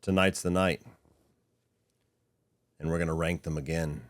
Tonight's the night. And we're going to rank them again.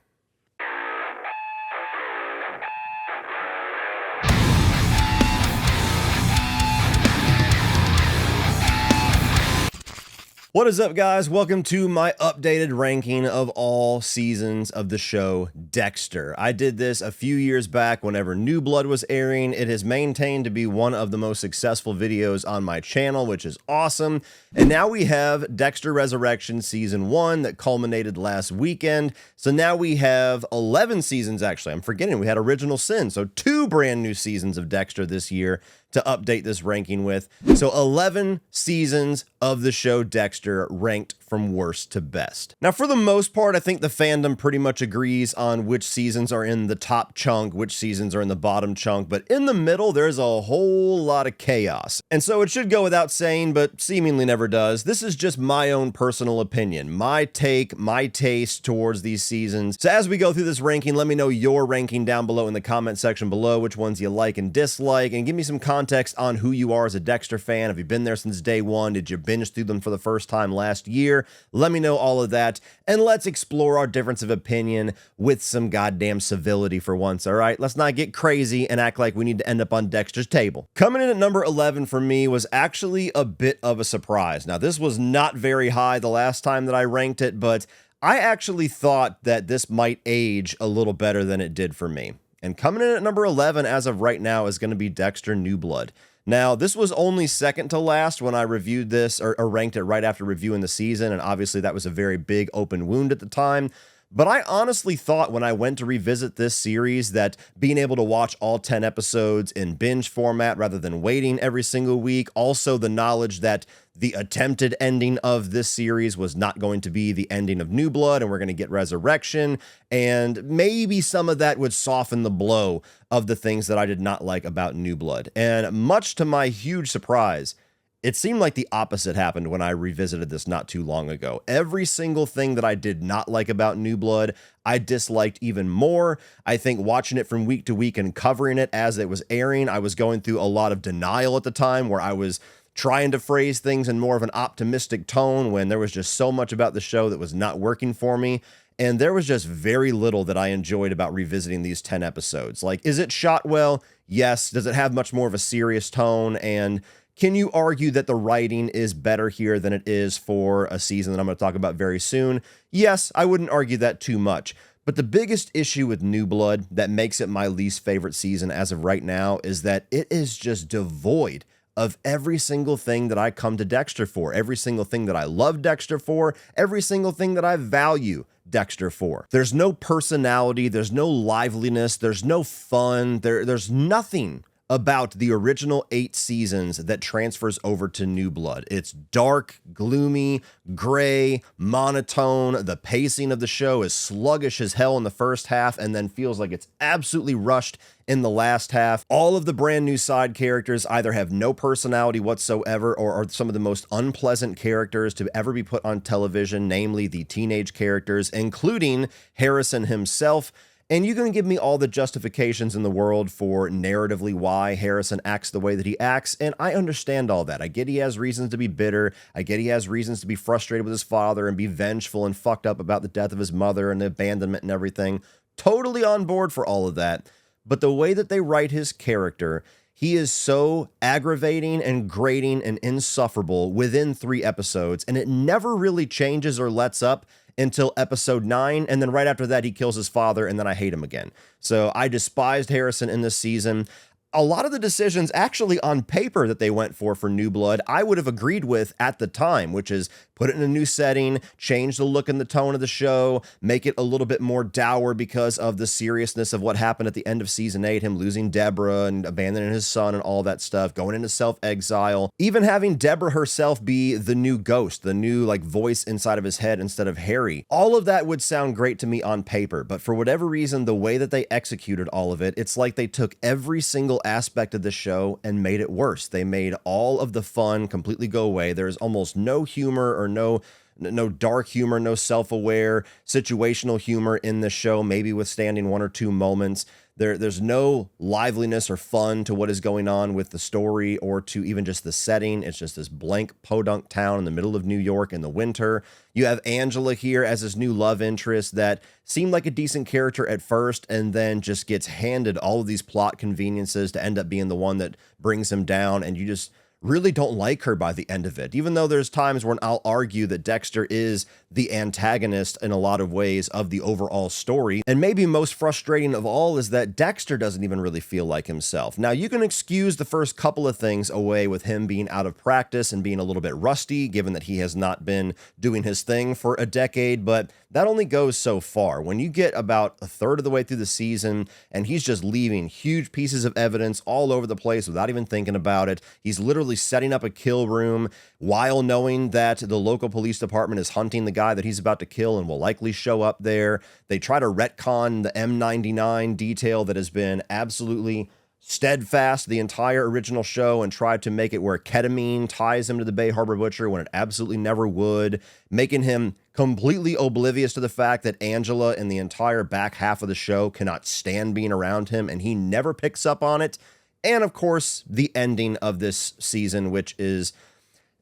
What is up, guys? Welcome to my updated ranking of all seasons of the show Dexter. I did this a few years back whenever New Blood was airing. It has maintained to be one of the most successful videos on my channel, which is awesome. And now we have Dexter Resurrection Season 1 that culminated last weekend. So now we have 11 seasons, actually. I'm forgetting we had Original Sin. So 2 brand new seasons of Dexter this year to update this ranking with. So 11 seasons of the show Dexter ranked from worst to best. Now, for the most part, I think the fandom pretty much agrees on which seasons are in the top chunk, which seasons are in the bottom chunk, but in the middle, there's a whole lot of chaos. And so it should go without saying, but seemingly never does. This is just my own personal opinion, my take, my taste towards these seasons. So as we go through this ranking, let me know your ranking down below in the comment section below, which ones you like and dislike, and give me some context on who you are as a Dexter fan. Have you been there since day one? Did you binge through them for the first time last year? Let me know all of that, and let's explore our difference of opinion with some goddamn civility for once, all right? Let's not get crazy and act like we need to end up on Dexter's table. Coming in at number 11 for me was actually a bit of a surprise. Now, this was not very high the last time that I ranked it, but I actually thought that this might age a little better than it did for me. And coming in at number 11 as of right now is going to be Dexter New Blood. Now, this was only second to last when I reviewed this or ranked it right after reviewing the season, and obviously that was a very big open wound at the time. But I honestly thought when I went to revisit this series that being able to watch all 10 episodes in binge format rather than waiting every single week, also the knowledge that the attempted ending of this series was not going to be the ending of New Blood, and we're going to get Resurrection, and maybe some of that would soften the blow of the things that I did not like about New Blood. And much to my huge surprise, it seemed like the opposite happened when I revisited this not too long ago. Every single thing that I did not like about New Blood, I disliked even more. I think watching it from week to week and covering it as it was airing, I was going through a lot of denial at the time where I was trying to phrase things in more of an optimistic tone when there was just so much about the show that was not working for me. And there was just very little that I enjoyed about revisiting these 10 episodes. Like, is it shot well? Yes. Does it have much more of a serious tone? And can you argue that the writing is better here than it is for a season that I'm going to talk about very soon? Yes, I wouldn't argue that too much. But the biggest issue with New Blood that makes it my least favorite season as of right now is that it is just devoid of every single thing that I come to Dexter for, every single thing that I love Dexter for, every single thing that I value Dexter for. There's no personality, there's no liveliness, there's no fun, there's nothing about the original 8 seasons that transfers over to New Blood. It's dark, gloomy, gray, monotone. The pacing of the show is sluggish as hell in the first half and then feels like it's absolutely rushed in the last half. All of the brand new side characters either have no personality whatsoever or are some of the most unpleasant characters to ever be put on television, namely the teenage characters, including Harrison himself. And you can give me all the justifications in the world for narratively why Harrison acts the way that he acts, and I understand all that. I get he has reasons to be bitter. I get he has reasons to be frustrated with his father and be vengeful and fucked up about the death of his mother and the abandonment and everything. Totally on board for all of that. But the way that they write his character, he is so aggravating and grating and insufferable within 3 episodes, and it never really changes or lets up until episode 9, and then right after that, he kills his father, and then I hate him again. So I despised Harrison in this season. A lot of the decisions actually on paper that they went for New Blood, I would have agreed with at the time, which is put it in a new setting, change the look and the tone of the show, make it a little bit more dour because of the seriousness of what happened at the end of season 8, him losing Deborah and abandoning his son and all that stuff, going into self-exile, even having Deborah herself be the new ghost, the new voice inside of his head instead of Harry. All of that would sound great to me on paper, but for whatever reason, the way that they executed all of it, it's like they took every single aspect of the show and made it worse. They made all of the fun completely go away. There's almost no humor or no no dark humor, no self-aware situational humor in the show, maybe withstanding one or two moments. There's no liveliness or fun to what is going on with the story or to even just the setting. It's just this blank podunk town in the middle of New York in the winter. You have Angela here as his new love interest that seemed like a decent character at first and then just gets handed all of these plot conveniences to end up being the one that brings him down, and you just really don't like her by the end of it, even though there's times when I'll argue that Dexter is the antagonist in a lot of ways of the overall story. And maybe most frustrating of all is that Dexter doesn't even really feel like himself. Now, you can excuse the first couple of things away with him being out of practice and being a little bit rusty, given that he has not been doing his thing for a decade, but that only goes so far. When you get about a third of the way through the season and he's just leaving huge pieces of evidence all over the place without even thinking about it, he's literally setting up a kill room while knowing that the local police department is hunting the guy that he's about to kill and will likely show up there. They try to retcon the M99 detail that has been absolutely steadfast the entire original show and tried to make it where ketamine ties him to the Bay Harbor Butcher when it absolutely never would, making him completely oblivious to the fact that Angela in the entire back half of the show cannot stand being around him, and he never picks up on it. And of course, the ending of this season, which is,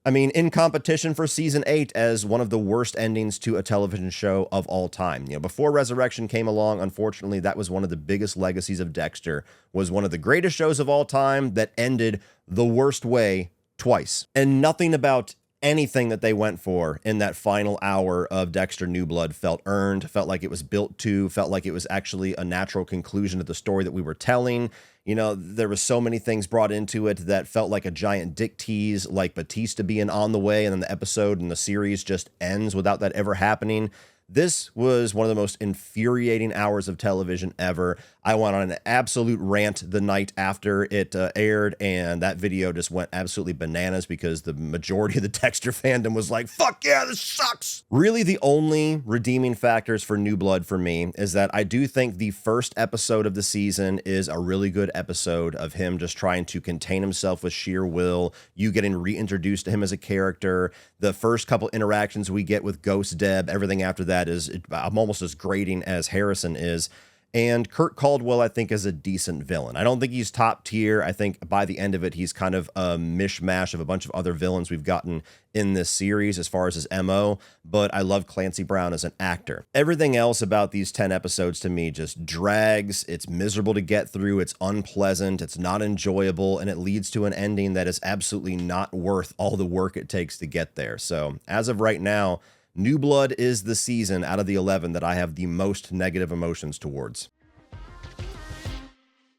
I mean, in competition for season 8 as one of the worst endings to a television show of all time. You know, before Resurrection came along, unfortunately, that was one of the biggest legacies of Dexter, was one of the greatest shows of all time that ended the worst way twice. And nothing about anything that they went for in that final hour of Dexter New Blood felt earned, felt like it was built to, felt like it was actually a natural conclusion to the story that we were telling. You know, there was so many things brought into it that felt like a giant dick tease, like Batista being on the way, and then the episode and the series just ends without that ever happening. This was one of the most infuriating hours of television ever. I went on an absolute rant the night after it aired, and that video just went absolutely bananas because the majority of the Dexter fandom was like, fuck yeah, this sucks. Really, the only redeeming factors for New Blood for me is that I do think the first episode of the season is a really good episode of him just trying to contain himself with sheer will, you getting reintroduced to him as a character. The first couple interactions we get with Ghost Deb, everything after that is, I'm almost as grating as Harrison is. And Kurt Caldwell, I think, is a decent villain. I don't think he's top tier. I think by the end of it, he's kind of a mishmash of a bunch of other villains we've gotten in this series as far as his MO, but I love Clancy Brown as an actor. Everything else about these 10 episodes to me just drags. It's miserable to get through. It's unpleasant. It's not enjoyable, and it leads to an ending that is absolutely not worth all the work it takes to get there. So as of right now, New Blood is the season out of the 11 that I have the most negative emotions towards.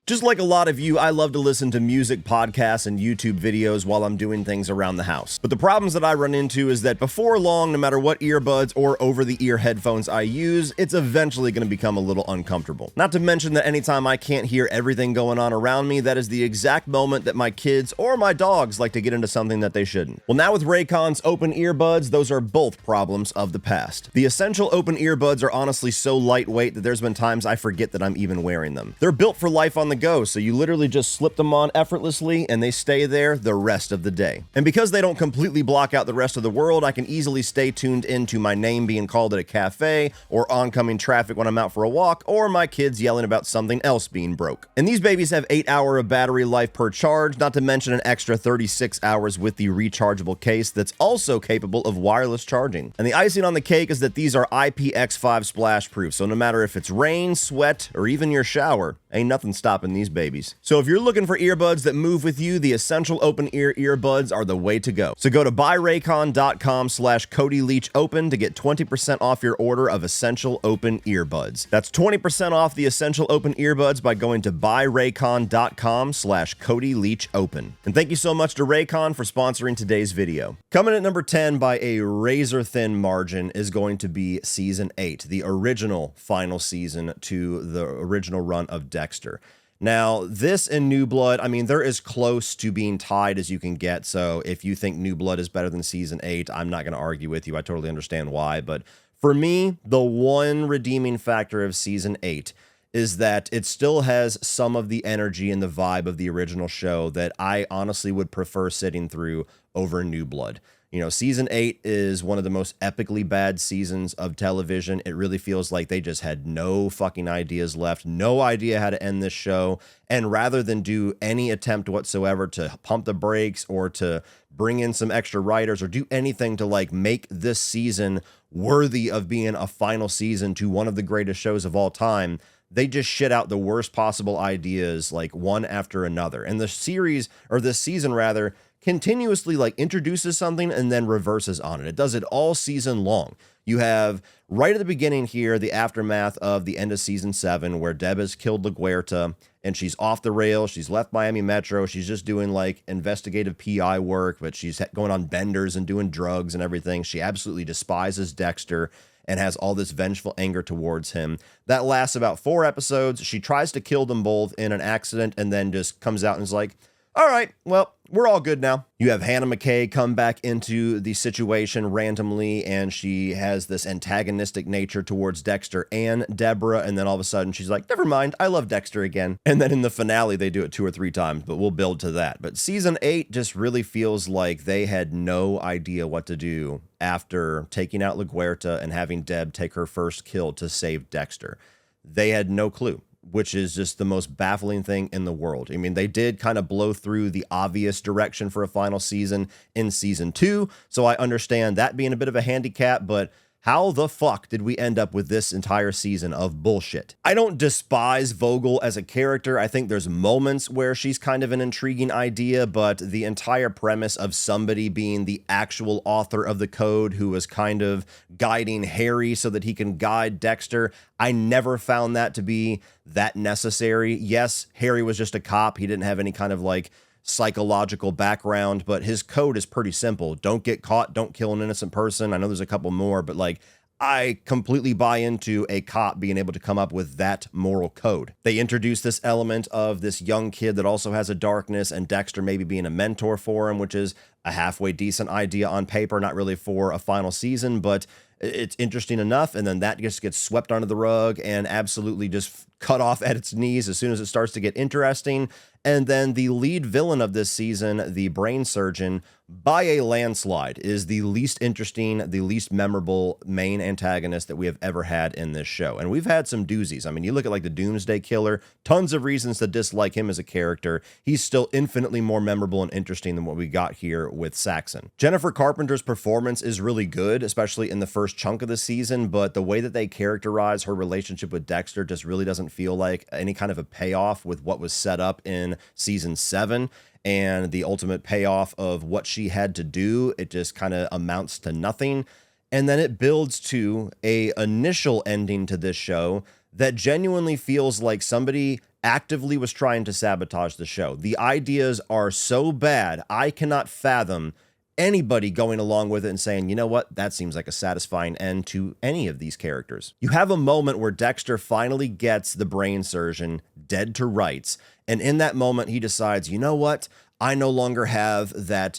Just like a lot of you, I love to listen to music, podcasts, and YouTube videos while I'm doing things around the house. But the problems that I run into is that before long, no matter what earbuds or over-the-ear headphones I use, it's eventually going to become a little uncomfortable. Not to mention that anytime I can't hear everything going on around me, that is the exact moment that my kids or my dogs like to get into something that they shouldn't. Well, now with Raycon's open earbuds, those are both problems of the past. The Essential open earbuds are honestly so lightweight that there's been times I forget that I'm even wearing them. They're built for life on the go, so you literally just slip them on effortlessly and they stay there the rest of the day. And because they don't completely block out the rest of the world, I can easily stay tuned into my name being called at a cafe, or oncoming traffic when I'm out for a walk, or my kids yelling about something else being broke. And these babies have 8 hours of battery life per charge, not to mention an extra 36 hours with the rechargeable case that's also capable of wireless charging. And the icing on the cake is that these are IPX5 splash proof, so no matter if it's rain, sweat, or even your shower, ain't nothing stopping these babies. So if you're looking for earbuds that move with you, the Essential Open Ear earbuds are the way to go. So go to buyraycon.com/Cody Leach Open to get 20% off your order of Essential Open earbuds. That's 20% off the Essential Open earbuds by going to buyraycon.com/Cody Leach Open. And thank you so much to Raycon for sponsoring today's video. Coming at number 10 by a razor-thin margin is going to be Season 8, the original final season to the original run of Dexter. Now, this and New Blood, I mean, they're as close to being tied as you can get, so if you think New Blood is better than Season 8, I'm not going to argue with you. I totally understand why, but for me, the one redeeming factor of Season 8 is that it still has some of the energy and the vibe of the original show that I honestly would prefer sitting through over New Blood. You know, season 8 is one of the most epically bad seasons of television. It really feels like they just had no fucking ideas left, no idea how to end this show. And rather than do any attempt whatsoever to pump the brakes or to bring in some extra writers or do anything to like make this season worthy of being a final season to one of the greatest shows of all time, they just shit out the worst possible ideas, like one after another. And the series, or this season rather, continuously like introduces something and then reverses on it. It does it all season long. You have right at the beginning here, the aftermath of the end of season 7, where Deb has killed LaGuerta and she's off the rails. She's left Miami Metro. She's just doing like investigative PI work, but she's going on benders and doing drugs and everything. She absolutely despises Dexter and has all this vengeful anger towards him. That lasts about 4 episodes. She tries to kill them both in an accident and then just comes out and is like, all right, well, we're all good now. You have Hannah McKay come back into the situation randomly, and she has this antagonistic nature towards Dexter and Deborah, and then all of a sudden she's like, never mind, I love Dexter again. And then in the finale, they do it 2 or 3 times, but we'll build to that. But season 8 just really feels like they had no idea what to do after taking out LaGuerta and having Deb take her first kill to save Dexter. They had no clue, which is just the most baffling thing in the world. I mean, they did kind of blow through the obvious direction for a final season in season 2, so I understand that being a bit of a handicap, but how the fuck did we end up with this entire season of bullshit? I don't despise Vogel as a character. I think there's moments where she's kind of an intriguing idea, but the entire premise of somebody being the actual author of the code who was kind of guiding Harry so that he can guide Dexter, I never found that to be that necessary. Yes, Harry was just a cop. He didn't have any kind of like psychological background, but his code is pretty simple. Don't get caught, don't kill an innocent person. I know there's a couple more, but like, I completely buy into a cop being able to come up with that moral code. They introduce this element of this young kid that also has a darkness, and Dexter maybe being a mentor for him, which is a halfway decent idea on paper, not really for a final season, but it's interesting enough. And then that just gets swept under the rug and absolutely just cut off at its knees as soon as it starts to get interesting. And then the lead villain of this season, the brain surgeon, by a landslide, is the least interesting, the least memorable main antagonist that we have ever had in this show. And we've had some doozies. I mean, you look at like the Doomsday Killer, tons of reasons to dislike him as a character. He's still infinitely more memorable and interesting than what we got here with Saxon. Jennifer Carpenter's performance is really good, especially in the first chunk of the season, but the way that they characterize her relationship with Dexter just really doesn't feel like any kind of a payoff with what was set up in season 7 and the ultimate payoff of what she had to do. It just kind of amounts to nothing. And then it builds to a initial ending to this show that genuinely feels like somebody actively was trying to sabotage the show. The ideas are so bad, I cannot fathom anybody going along with it and saying, you know what, that seems like a satisfying end to any of these characters. You have a moment where Dexter finally gets the brain surgeon dead to rights, and in that moment he decides, you know what, I no longer have that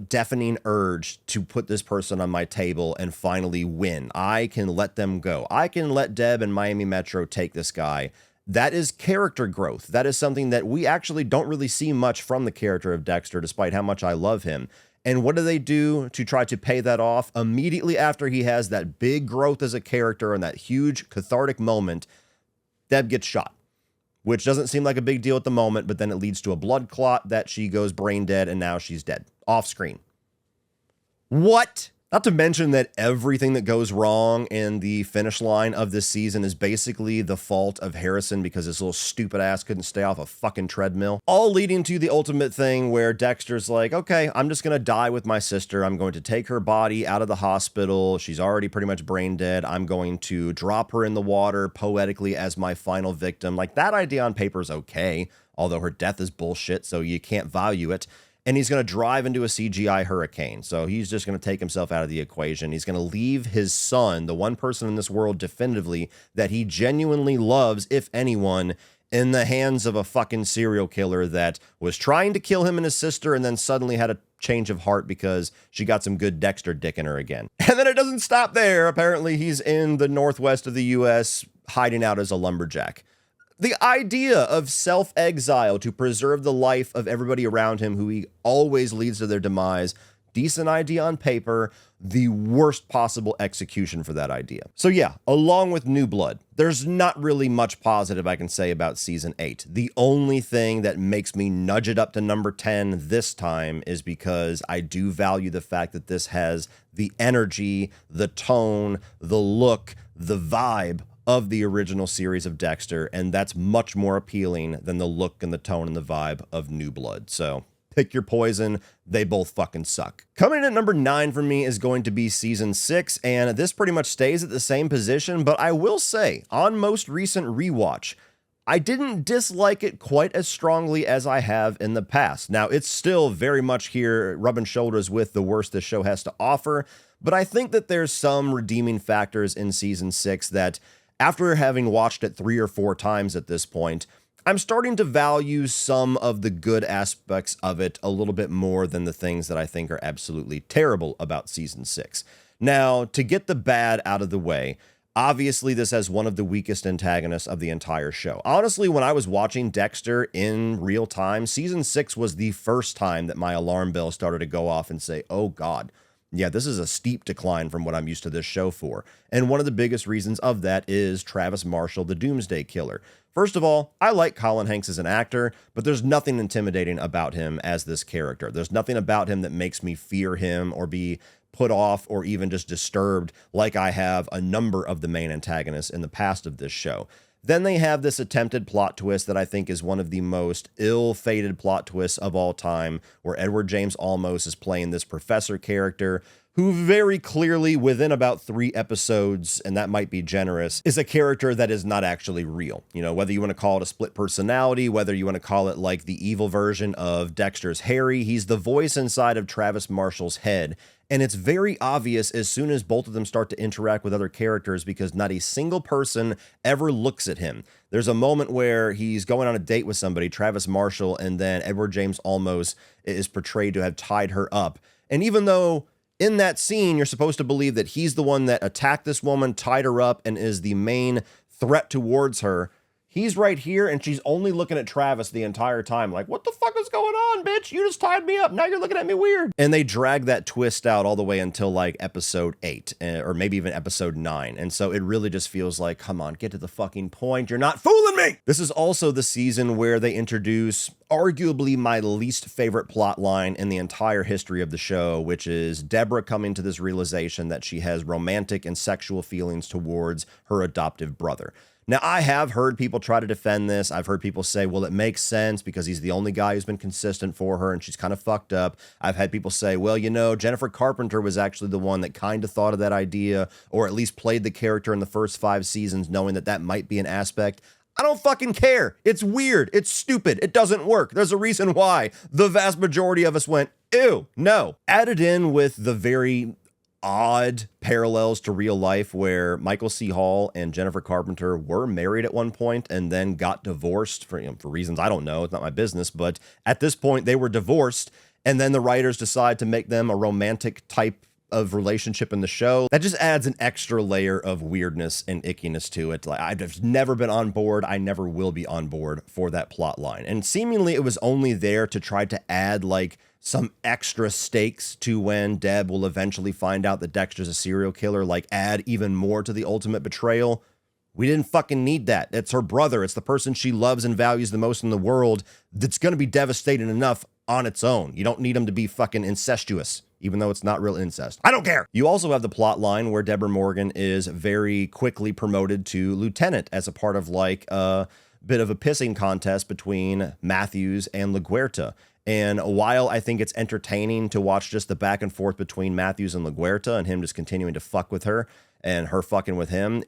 deafening urge to put this person on my table and finally win. I can let them go. I can let Deb and Miami Metro take this guy. That is character growth. That is something that we actually don't really see much from the character of Dexter, despite how much I love him. And what do they do to try to pay that off? Immediately after he has that big growth as a character and that huge cathartic moment, Deb gets shot, which doesn't seem like a big deal at the moment, but then it leads to a blood clot that she goes brain dead, and now she's dead off screen. What? Not to mention that everything that goes wrong in the finish line of this season is basically the fault of Harrison because his little stupid ass couldn't stay off a fucking treadmill. All leading to the ultimate thing where Dexter's like, okay, I'm just going to die with my sister. I'm going to take her body out of the hospital. She's already pretty much brain dead. I'm going to drop her in the water poetically as my final victim. Like, that idea on paper is okay, although her death is bullshit, so you can't value it. And he's going to drive into a CGI hurricane. So he's just going to take himself out of the equation. He's going to leave his son, the one person in this world definitively that he genuinely loves, if anyone, in the hands of a fucking serial killer that was trying to kill him and his sister and then suddenly had a change of heart because she got some good Dexter dick in her again. And then it doesn't stop there. Apparently he's in the northwest of the U.S. hiding out as a lumberjack. The idea of self-exile to preserve the life of everybody around him who he always leads to their demise decent idea on paper, the worst possible execution for that idea. So yeah, along with New Blood, there's not really much positive I can say about season 8. The only thing that makes me nudge it up to number 10 this time is because I do value the fact that this has the energy, the tone, the look, the vibe of the original series of Dexter, and that's much more appealing than the look and the tone and the vibe of New Blood. So pick your poison. They both fucking suck. Coming in at number 9 for me is going to be season 6, and this pretty much stays at the same position, but I will say, on most recent rewatch, I didn't dislike it quite as strongly as I have in the past. Now, it's still very much here rubbing shoulders with the worst this show has to offer, but I think that there's some redeeming factors in season 6 that, after having watched it 3 or 4 times at this point, I'm starting to value some of the good aspects of it a little bit more than the things that I think are absolutely terrible about season 6. Now, to get the bad out of the way, obviously this has one of the weakest antagonists of the entire show. Honestly, when I was watching Dexter in real time, season 6 was the first time that my alarm bell started to go off and say, oh God, yeah, this is a steep decline from what I'm used to this show for. And one of the biggest reasons of that is Travis Marshall, the Doomsday Killer. First of all, I like Colin Hanks as an actor, but there's nothing intimidating about him as this character. There's nothing about him that makes me fear him or be put off or even just disturbed like I have a number of the main antagonists in the past of this show. Then they have this attempted plot twist that I think is one of the most ill-fated plot twists of all time, where Edward James Olmos is playing this professor character who very clearly, within about 3 episodes, and that might be generous, is a character that is not actually real. You know, whether you want to call it a split personality, whether you want to call it like the evil version of Dexter's Harry, he's the voice inside of Travis Marshall's head. And it's very obvious as soon as both of them start to interact with other characters because not a single person ever looks at him. There's a moment where he's going on a date with somebody, Travis Marshall, and then Edward James Olmos is portrayed to have tied her up. And even though in that scene, you're supposed to believe that he's the one that attacked this woman, tied her up, and is the main threat towards her, he's right here, and she's only looking at Travis the entire time. Like, what the fuck is going on, bitch? You just tied me up. Now you're looking at me weird. And they drag that twist out all the way until, like, episode 8, or maybe even episode 9. And so it really just feels like, come on, get to the fucking point. You're not fooling me. This is also the season where they introduce arguably my least favorite plot line in the entire history of the show, which is Deborah coming to this realization that she has romantic and sexual feelings towards her adoptive brother. Now, I have heard people try to defend this. I've heard people say, well, it makes sense because he's the only guy who's been consistent for her and she's kind of fucked up. I've had people say, well, you know, Jennifer Carpenter was actually the one that kind of thought of that idea, or at least played the character in the first 5 seasons knowing that that might be an aspect. I don't fucking care. It's weird. It's stupid. It doesn't work. There's a reason why the vast majority of us went, ew, no. Added in with the very odd parallels to real life where Michael C. Hall and Jennifer Carpenter were married at one point and then got divorced for reasons I don't know. It's not my business. But at this point, they were divorced. And then the writers decide to make them a romantic type of relationship in the show. That just adds an extra layer of weirdness and ickiness to it. Like, I've never been on board. I never will be on board for that plot line. And seemingly it was only there to try to add like some extra stakes to when Deb will eventually find out that Dexter's a serial killer, like add even more to the ultimate betrayal. We didn't fucking need that. It's her brother. It's the person she loves and values the most in the world that's going to be devastating enough on its own. You don't need him to be fucking incestuous, even though it's not real incest. I don't care. You also have the plot line where Deborah Morgan is very quickly promoted to lieutenant as a part of like a bit of a pissing contest between Matthews and LaGuerta. And while I think it's entertaining to watch just the back and forth between Matthews and LaGuerta and him just continuing to fuck with her and her fucking with him,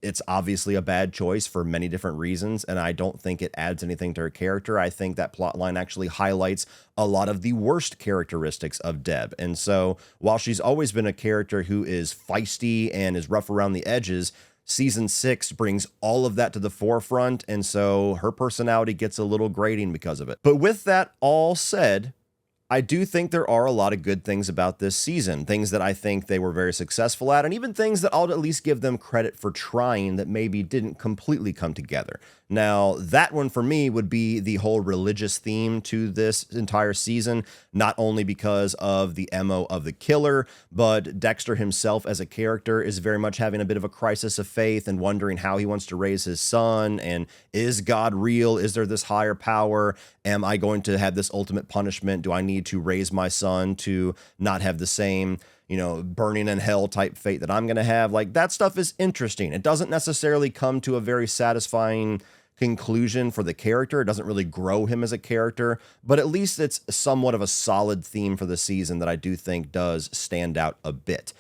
it's obviously a bad choice for many different reasons, and I don't think it adds anything to her character. I think that plotline actually highlights a lot of the worst characteristics of Deb. And so while she's always been a character who is feisty and is rough around the edges, season 6 brings all of that to the forefront, and so her personality gets a little grating because of it. But with that all said, I do think there are a lot of good things about this season, things that I think they were very successful at, and even things that I'll at least give them credit for trying that maybe didn't completely come together. Now, that one for me would be the whole religious theme to this entire season, not only because of the MO of the killer, but Dexter himself as a character is very much having a bit of a crisis of faith and wondering how he wants to raise his son, and is God real? Is there this higher power? Am I going to have this ultimate punishment? Do I need to raise my son to not have the same, burning in hell type fate that I'm going to have? Like, that stuff is interesting. It doesn't necessarily come to a very satisfying conclusion for the character. It doesn't really grow him as a character, but at least it's somewhat of a solid theme for the season that I do think does stand out a bit.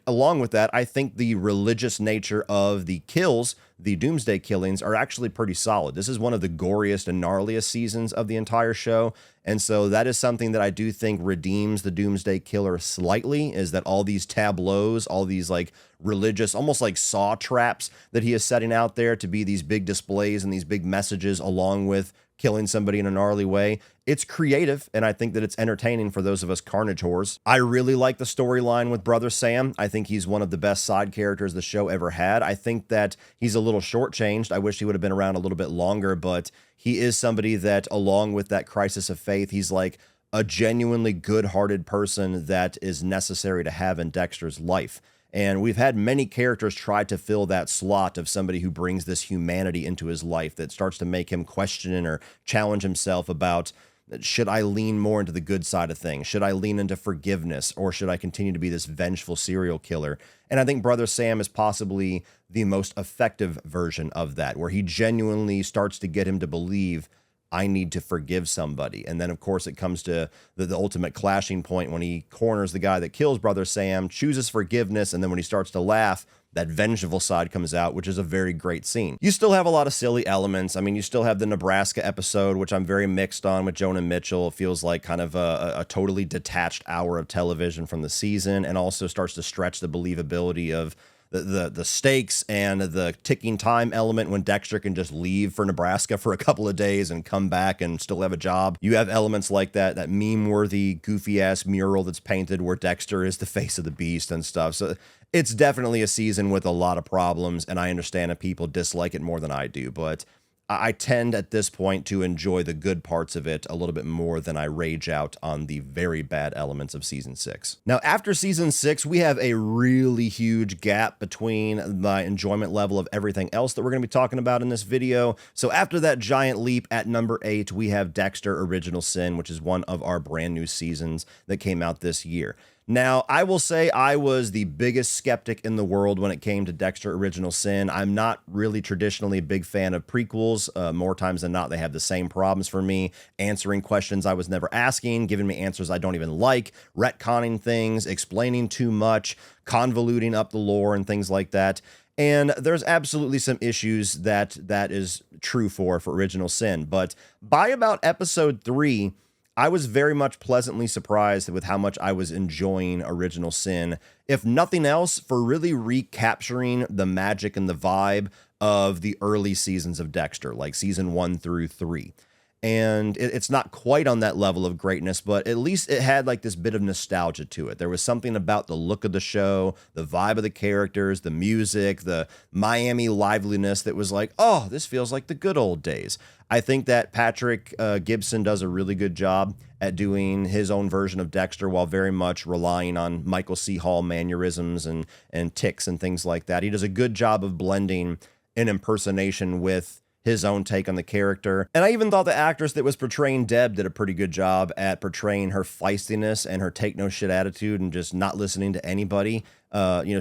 Along with that, I think the religious nature of the kills, the Doomsday killings, are actually pretty solid. This is one of the goriest and gnarliest seasons of the entire show, and so that is something that I do think redeems the Doomsday Killer slightly, is that all these tableaus, all these like religious, almost like saw traps that he is setting out there to be these big displays and these big messages along with killing somebody in a gnarly way. It's creative, and I think that it's entertaining for those of us carnage whores. I really like the storyline with Brother Sam. I think he's one of the best side characters the show ever had. I think that he's a little shortchanged. I wish he would have been around a little bit longer, but he is somebody that, along with that crisis of faith, he's like a genuinely good-hearted person that is necessary to have in Dexter's life. And we've had many characters try to fill that slot of somebody who brings this humanity into his life that starts to make him question or challenge himself about, should I lean more into the good side of things? Should I lean into forgiveness? Or should I continue to be this vengeful serial killer? And I think Brother Sam is possibly the most effective version of that, where he genuinely starts to get him to believe, I need to forgive somebody. And then, of course, it comes to the ultimate clashing point when he corners the guy that kills Brother Sam, chooses forgiveness, and then when he starts to laugh, that vengeful side comes out, which is a very great scene. You still have a lot of silly elements. I mean, you still have the Nebraska episode, which I'm very mixed on with Jonah Mitchell. It feels like kind of a totally detached hour of television from the season, and also starts to stretch the believability of the stakes and the ticking time element when Dexter can just leave for Nebraska for a couple of days and come back and still have a job. You have elements like that meme-worthy, goofy-ass mural that's painted where Dexter is the face of the beast and stuff. So it's definitely a season with a lot of problems, and I understand that people dislike it more than I do, but I tend at this point to enjoy the good parts of it a little bit more than I rage out on the very bad elements of season 6. Now, after season 6, we have a really huge gap between my enjoyment level of everything else that we're going to be talking about in this video. So after that giant leap at number 8, we have Dexter Original Sin, which is one of our brand new seasons that came out this year. Now, I will say I was the biggest skeptic in the world when it came to Dexter Original Sin. I'm not really traditionally a big fan of prequels. More times than not, they have the same problems for me, answering questions I was never asking, giving me answers I don't even like, retconning things, explaining too much, convoluting up the lore and things like that. And there's absolutely some issues that is true for Original Sin. But by about episode 3, I was very much pleasantly surprised with how much I was enjoying Original Sin, if nothing else, for really recapturing the magic and the vibe of the early seasons of Dexter, like season 1 through 3. And it's not quite on that level of greatness, but at least it had like this bit of nostalgia to it. There was something about the look of the show, the vibe of the characters, the music, the Miami liveliness that was like, oh, this feels like the good old days. I think that Patrick Gibson does a really good job at doing his own version of Dexter while very much relying on Michael C. Hall mannerisms and tics and things like that. He does a good job of blending an impersonation with his own take on the character. And I even thought the actress that was portraying Deb did a pretty good job at portraying her feistiness and her take no shit attitude and just not listening to anybody.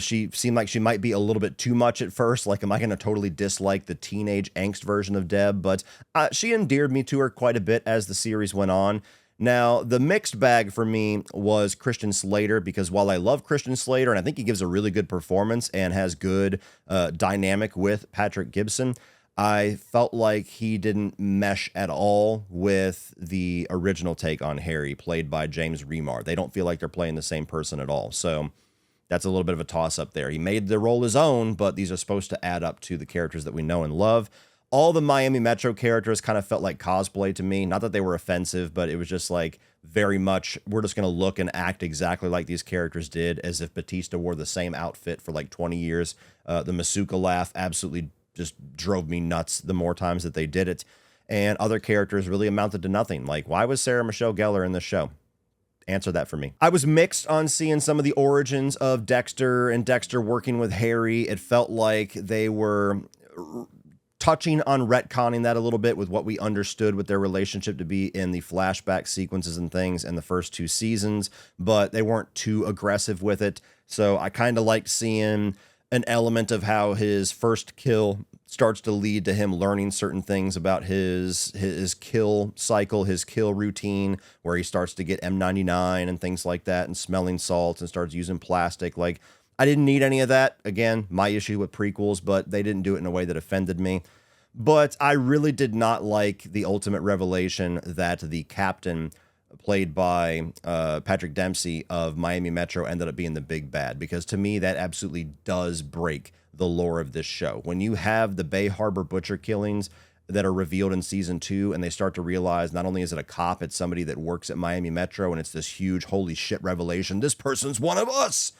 She seemed like she might be a little bit too much at first. Like, am I going to totally dislike the teenage angst version of Deb? But she endeared me to her quite a bit as the series went on. Now, the mixed bag for me was Christian Slater, because while I love Christian Slater, and I think he gives a really good performance and has good dynamic with Patrick Gibson, I felt like he didn't mesh at all with the original take on Harry, played by James Remar. They don't feel like they're playing the same person at all. So that's a little bit of a toss-up there. He made the role his own, but these are supposed to add up to the characters that we know and love. All the Miami Metro characters kind of felt like cosplay to me. Not that they were offensive, but it was just like very much, we're just going to look and act exactly like these characters did, as if Batista wore the same outfit for like 20 years. The Masuka laugh absolutely just drove me nuts the more times that they did it. And other characters really amounted to nothing. Like, why was Sarah Michelle Gellar in this show? Answer that for me. I was mixed on seeing some of the origins of Dexter and Dexter working with Harry. It felt like they were touching on retconning that a little bit with what we understood with their relationship to be in the flashback sequences and things in the first 2 seasons, but they weren't too aggressive with it. So I kind of liked seeing an element of how his first kill starts to lead to him learning certain things about his kill cycle, his kill routine, where he starts to get M99 and things like that, and smelling salts, and starts using plastic. Like, I didn't need any of that. Again, my issue with prequels, but they didn't do it in a way that offended me. But I really did not like the ultimate revelation that the captain, played by Patrick Dempsey of Miami Metro, ended up being the big bad, because to me that absolutely does break the lore of this show. When you have the Bay Harbor butcher killings that are revealed in season 2, and they start to realize not only is it a cop, it's somebody that works at Miami Metro, and it's this huge holy shit revelation, this person's one of us.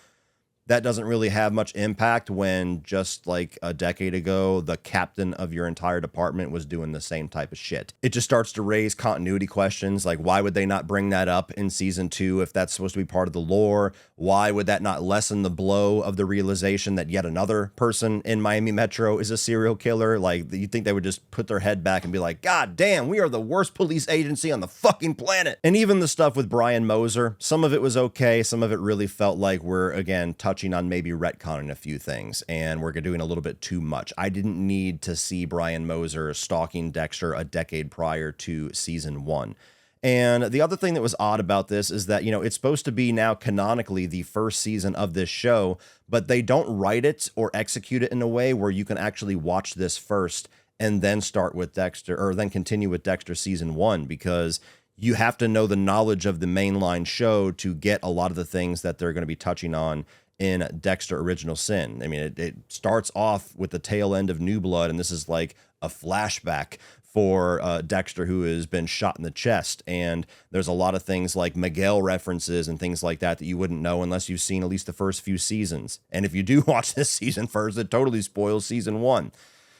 That doesn't really have much impact when just like a decade ago, the captain of your entire department was doing the same type of shit. It just starts to raise continuity questions. Like, why would they not bring that up in season 2 if that's supposed to be part of the lore? Why would that not lessen the blow of the realization that yet another person in Miami Metro is a serial killer? Like, you think they would just put their head back and be like, God damn, we are the worst police agency on the fucking planet. And even the stuff with Brian Moser, some of it was okay. Some of it really felt like we're, again, touching on maybe retconning a few things, and we're doing a little bit too much. I didn't need to see Brian Moser stalking Dexter a decade prior to season 1. And the other thing that was odd about this is that, it's supposed to be now canonically the first season of this show, but they don't write it or execute it in a way where you can actually watch this first and then start with Dexter, or then continue with Dexter season 1, because you have to know the knowledge of the mainline show to get a lot of the things that they're going to be touching on in Dexter Original Sin. I mean, it starts off with the tail end of New Blood, and this is like a flashback for Dexter, who has been shot in the chest. And there's a lot of things like Miguel references and things like that that you wouldn't know unless you've seen at least the first few seasons. And if you do watch this season first, it totally spoils season 1.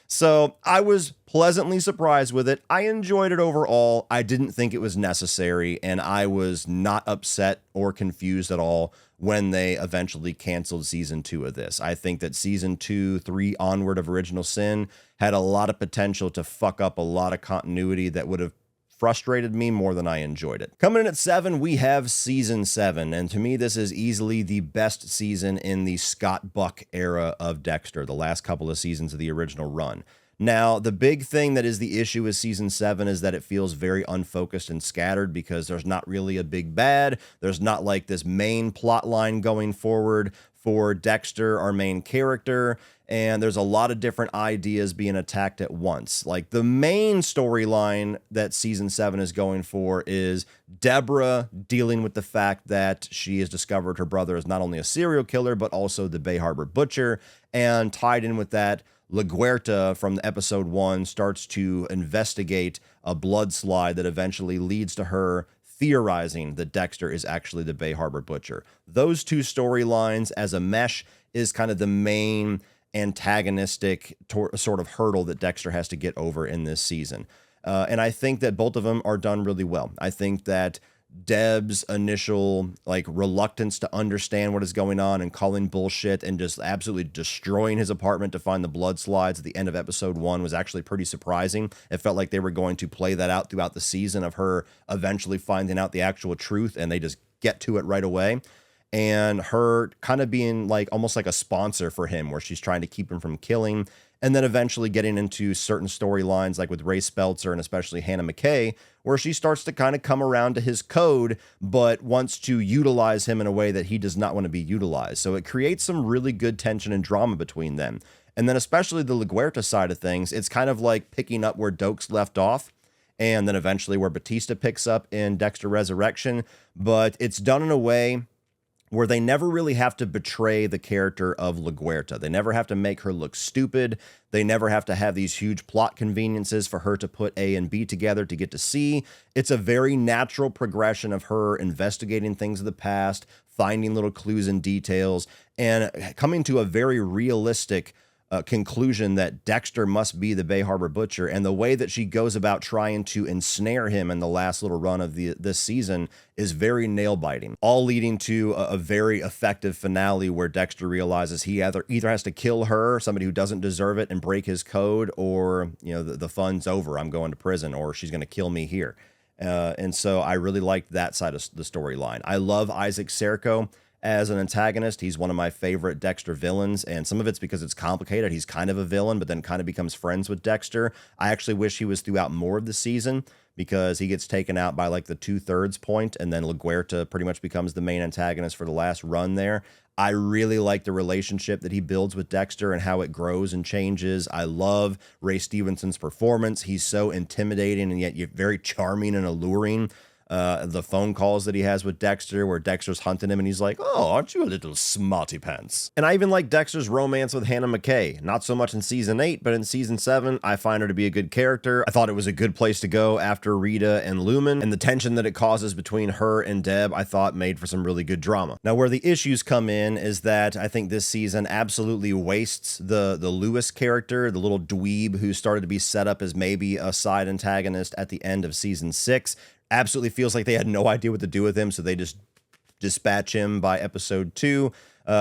So I was pleasantly surprised with it. I enjoyed it overall. I didn't think it was necessary, and I was not upset or confused at all when they eventually canceled season 2 of this. I think that season 2, 3 onward of Original Sin had a lot of potential to fuck up a lot of continuity that would have frustrated me more than I enjoyed it. Coming in at 7, we have season 7. And to me, this is easily the best season in the Scott Buck era of Dexter, the last couple of seasons of the original run. Now, the big thing that is the issue with season 7 is that it feels very unfocused and scattered, because there's not really a big bad. There's not like this main plot line going forward for Dexter, our main character. And there's a lot of different ideas being attacked at once. Like, the main storyline that season 7 is going for is Deborah dealing with the fact that she has discovered her brother is not only a serial killer, but also the Bay Harbor butcher. And tied in with that, LaGuerta from the episode 1 starts to investigate a blood slide that eventually leads to her theorizing that Dexter is actually the Bay Harbor butcher. Those two storylines as a mesh is kind of the main antagonistic sort of hurdle that Dexter has to get over in this season. And I think that both of them are done really well. I think that Deb's initial reluctance to understand what is going on and calling bullshit and just absolutely destroying his apartment to find the blood slides at the end of episode 1 was actually pretty surprising. It felt like they were going to play that out throughout the season of her eventually finding out the actual truth, and they just get to it right away. And her kind of being almost like a sponsor for him, where she's trying to keep him from killing, and then eventually getting into certain storylines like with Ray Speltzer and especially Hannah McKay, where she starts to kind of come around to his code, but wants to utilize him in a way that he does not want to be utilized. So it creates some really good tension and drama between them. And then especially the LaGuerta side of things, it's kind of like picking up where Dokes left off, and then eventually where Batista picks up in Dexter Resurrection, but it's done in a way where they never really have to betray the character of LaGuerta. They never have to make her look stupid. They never have to have these huge plot conveniences for her to put A and B together to get to C. It's a very natural progression of her investigating things of the past, finding little clues and details, and coming to a very realistic conclusion that Dexter must be the Bay Harbor Butcher. And the way that she goes about trying to ensnare him in the last little run of this season is very nail-biting, all leading to a very effective finale where Dexter realizes he either has to kill her, somebody who doesn't deserve it, and break his code, or, you know, the fun's over, I'm going to prison, or she's going to kill me here. And so I really liked that side of the storyline. I love Isaac Serco as an antagonist. He's one of my favorite Dexter villains, and some of it's because it's complicated. He's kind of a villain, but then kind of becomes friends with Dexter. I actually wish he was throughout more of the season, because he gets taken out by like the 2/3 point, and then LaGuerta pretty much becomes the main antagonist for the last run there. I really like the relationship that he builds with Dexter and how it grows and changes. I love Ray Stevenson's performance. He's so intimidating and yet very charming and alluring. The phone calls that he has with Dexter, where Dexter's hunting him and he's like, "Oh, aren't you a little smarty pants?" And I even like Dexter's romance with Hannah McKay. Not so much in season 8, but in season 7, I find her to be a good character. I thought it was a good place to go after Rita and Lumen, and the tension that it causes between her and Deb, I thought made for some really good drama. Now, where the issues come in is that I think this season absolutely wastes the Lewis character, the little dweeb who started to be set up as maybe a side antagonist at the end of season 6. Absolutely feels like they had no idea what to do with him, so they just dispatch him by episode 2.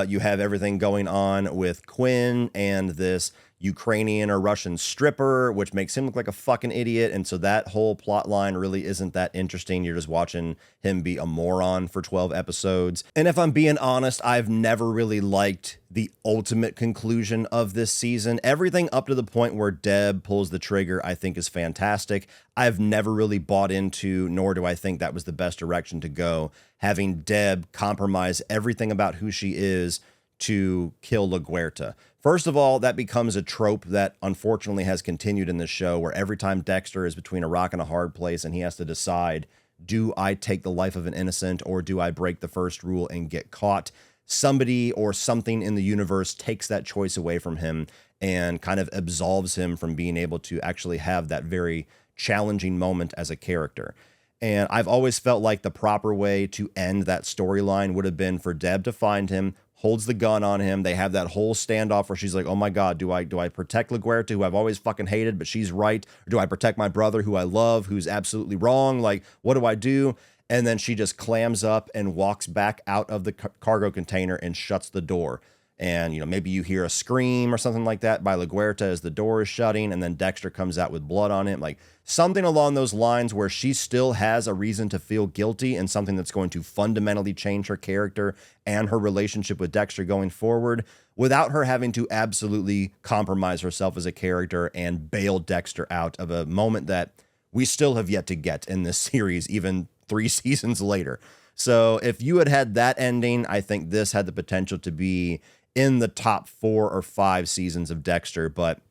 You have everything going on with Quinn and this Ukrainian or Russian stripper, which makes him look like a fucking idiot. And so that whole plot line really isn't that interesting. You're just watching him be a moron for 12 episodes. And if I'm being honest, I've never really liked the ultimate conclusion of this season. Everything up to the point where Deb pulls the trigger, I think, is fantastic. I've never really bought into, nor do I think that was the best direction to go, having Deb compromise everything about who she is to kill LaGuerta. First of all, that becomes a trope that unfortunately has continued in this show, where every time Dexter is between a rock and a hard place and he has to decide, do I take the life of an innocent or do I break the first rule and get caught? Somebody or something in the universe takes that choice away from him and kind of absolves him from being able to actually have that very challenging moment as a character. And I've always felt like the proper way to end that storyline would have been for Deb to find him, holds the gun on him. They have that whole standoff where she's like, "Oh my God, do I protect LaGuerta, who I've always fucking hated, but she's right? Or do I protect my brother, who I love, who's absolutely wrong? Like, what do I do?" And then she just clams up and walks back out of the cargo container and shuts the door. And, you know, maybe you hear a scream or something like that by LaGuerta as the door is shutting, and then Dexter comes out with blood on him. Like, something along those lines where she still has a reason to feel guilty, and something that's going to fundamentally change her character and her relationship with Dexter going forward, without her having to absolutely compromise herself as a character and bail Dexter out of a moment that we still have yet to get in this series, even 3 seasons later. So if you had that ending, I think this had the potential to be in the top 4 or 5 seasons of Dexter, but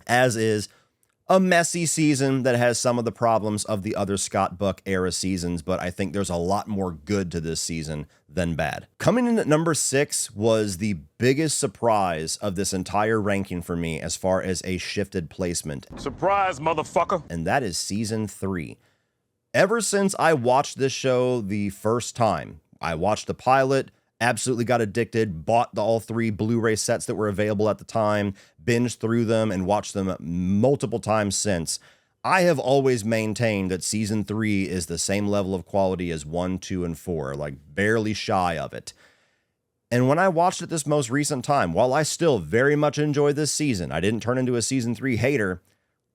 as is, a messy season that has some of the problems of the other Scott Buck era seasons, but I think there's a lot more good to this season than bad. Coming in at number 6 was the biggest surprise of this entire ranking for me as far as a shifted placement. Surprise, motherfucker! And that is season 3. Ever since I watched this show the first time, I watched the pilot, absolutely got addicted, bought all 3 Blu-ray sets that were available at the time, binged through them, and watched them multiple times since. I have always maintained that season 3 is the same level of quality as 1, 2, and 4, like barely shy of it. And when I watched it this most recent time, while I still very much enjoy this season, I didn't turn into a season 3 hater,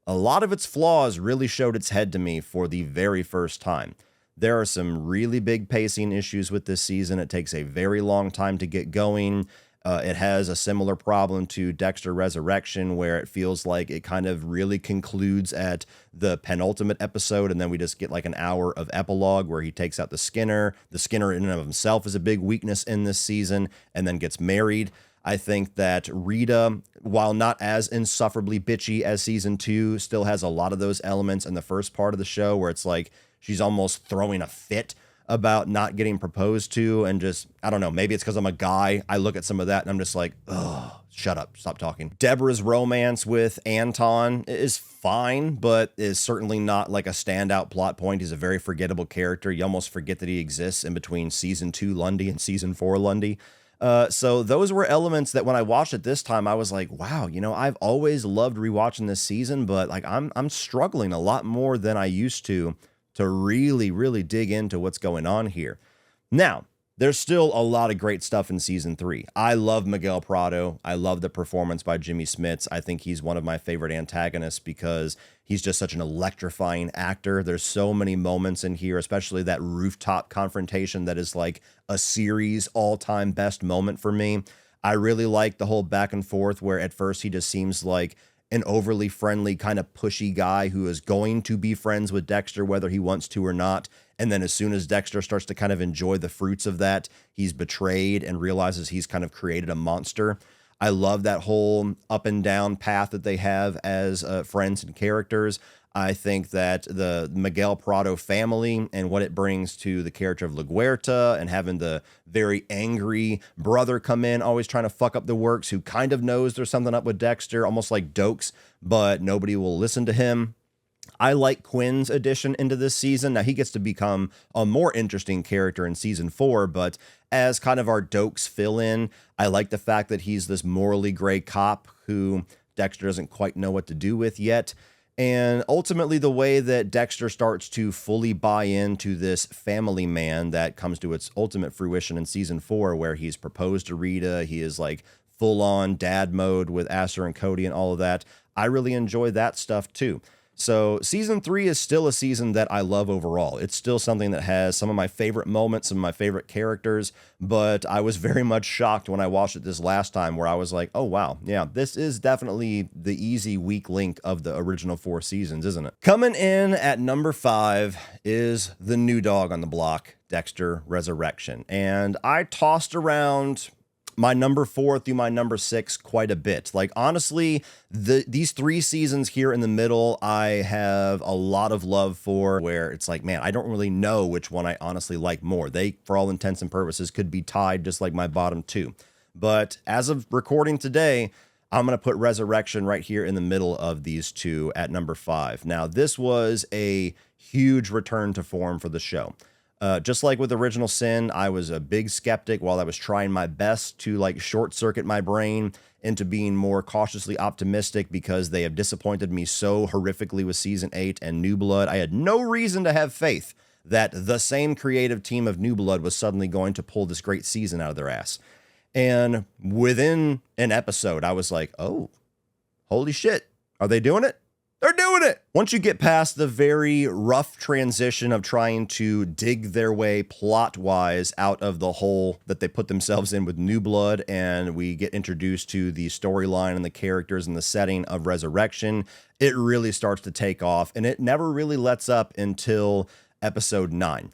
a lot of its flaws really showed its head to me for the very first time. There are some really big pacing issues with this season. It takes a very long time to get going. It has a similar problem to Dexter Resurrection, where it feels like it kind of really concludes at the penultimate episode, and then we just get like an hour of epilogue where he takes out the Skinner. The Skinner in and of himself is a big weakness in this season, and then gets married. I think that Rita, while not as insufferably bitchy as season 2, still has a lot of those elements in the first part of the show where it's like she's almost throwing a fit about not getting proposed to, and just, I don't know, maybe it's because I'm a guy. I look at some of that and I'm just like, oh, shut up, stop talking. Deborah's romance with Anton is fine, but is certainly not like a standout plot point. He's a very forgettable character. You almost forget that he exists in between season 2 Lundy and season 4 Lundy. So those were elements that when I watched it this time, I was like, wow, you know, I've always loved rewatching this season, but like I'm struggling a lot more than I used to really, really dig into what's going on here. Now, there's still a lot of great stuff in season 3. I love Miguel Prado. I love the performance by Jimmy Smits. I think he's one of my favorite antagonists because he's just such an electrifying actor. There's so many moments in here, especially that rooftop confrontation that is like a series all-time best moment for me. I really like the whole back and forth where at first he just seems like an overly friendly, kind of pushy guy who is going to be friends with Dexter, whether he wants to or not. And then as soon as Dexter starts to kind of enjoy the fruits of that, he's betrayed and realizes he's kind of created a monster. I love that whole up and down path that they have as friends and characters. I think that the Miguel Prado family and what it brings to the character of LaGuerta and having the very angry brother come in, always trying to fuck up the works, who kind of knows there's something up with Dexter, almost like Dokes, but nobody will listen to him. I like Quinn's addition into this season. Now, he gets to become a more interesting character in season 4, but as kind of our Dokes fill-in, I like the fact that he's this morally gray cop who Dexter doesn't quite know what to do with yet. And ultimately, the way that Dexter starts to fully buy into this family man that comes to its ultimate fruition in season 4, where he's proposed to Rita, he is like full-on dad mode with Asher and Cody and all of that. I really enjoy that stuff too. So season 3 is still a season that I love overall. It's still something that has some of my favorite moments, some of my favorite characters, but I was very much shocked when I watched it this last time where I was like, oh wow, yeah, this is definitely the easy weak link of the original 4 seasons, isn't it? Coming in at number 5 is the new dog on the block, Dexter Resurrection. And I tossed around my number 4 through my number 6 quite a bit. Like, honestly, these 3 seasons here in the middle, I have a lot of love for, where it's like, man, I don't really know which one I honestly like more. They, for all intents and purposes, could be tied just like my bottom 2. But as of recording today, I'm going to put Resurrection right here in the middle of these 2 at number 5. Now, this was a huge return to form for the show. Just like with Original Sin, I was a big skeptic while I was trying my best to like short circuit my brain into being more cautiously optimistic because they have disappointed me so horrifically with season 8 and New Blood. I had no reason to have faith that the same creative team of New Blood was suddenly going to pull this great season out of their ass. And within an episode, I was like, oh, holy shit, are they doing it? They're doing it! Once you get past the very rough transition of trying to dig their way plot-wise out of the hole that they put themselves in with New Blood, and we get introduced to the storyline and the characters and the setting of Resurrection, it really starts to take off, and it never really lets up until episode 9.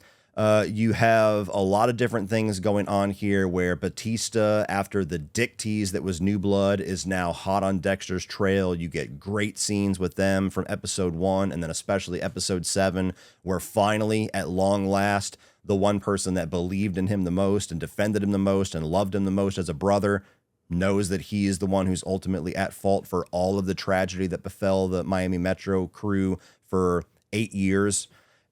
You have a lot of different things going on here where Batista, after the dick tease that was New Blood, is now hot on Dexter's trail. You get great scenes with them from episode 1 and then especially episode 7, where finally, at long last, the one person that believed in him the most and defended him the most and loved him the most as a brother knows that he is the one who's ultimately at fault for all of the tragedy that befell the Miami Metro crew for 8 years.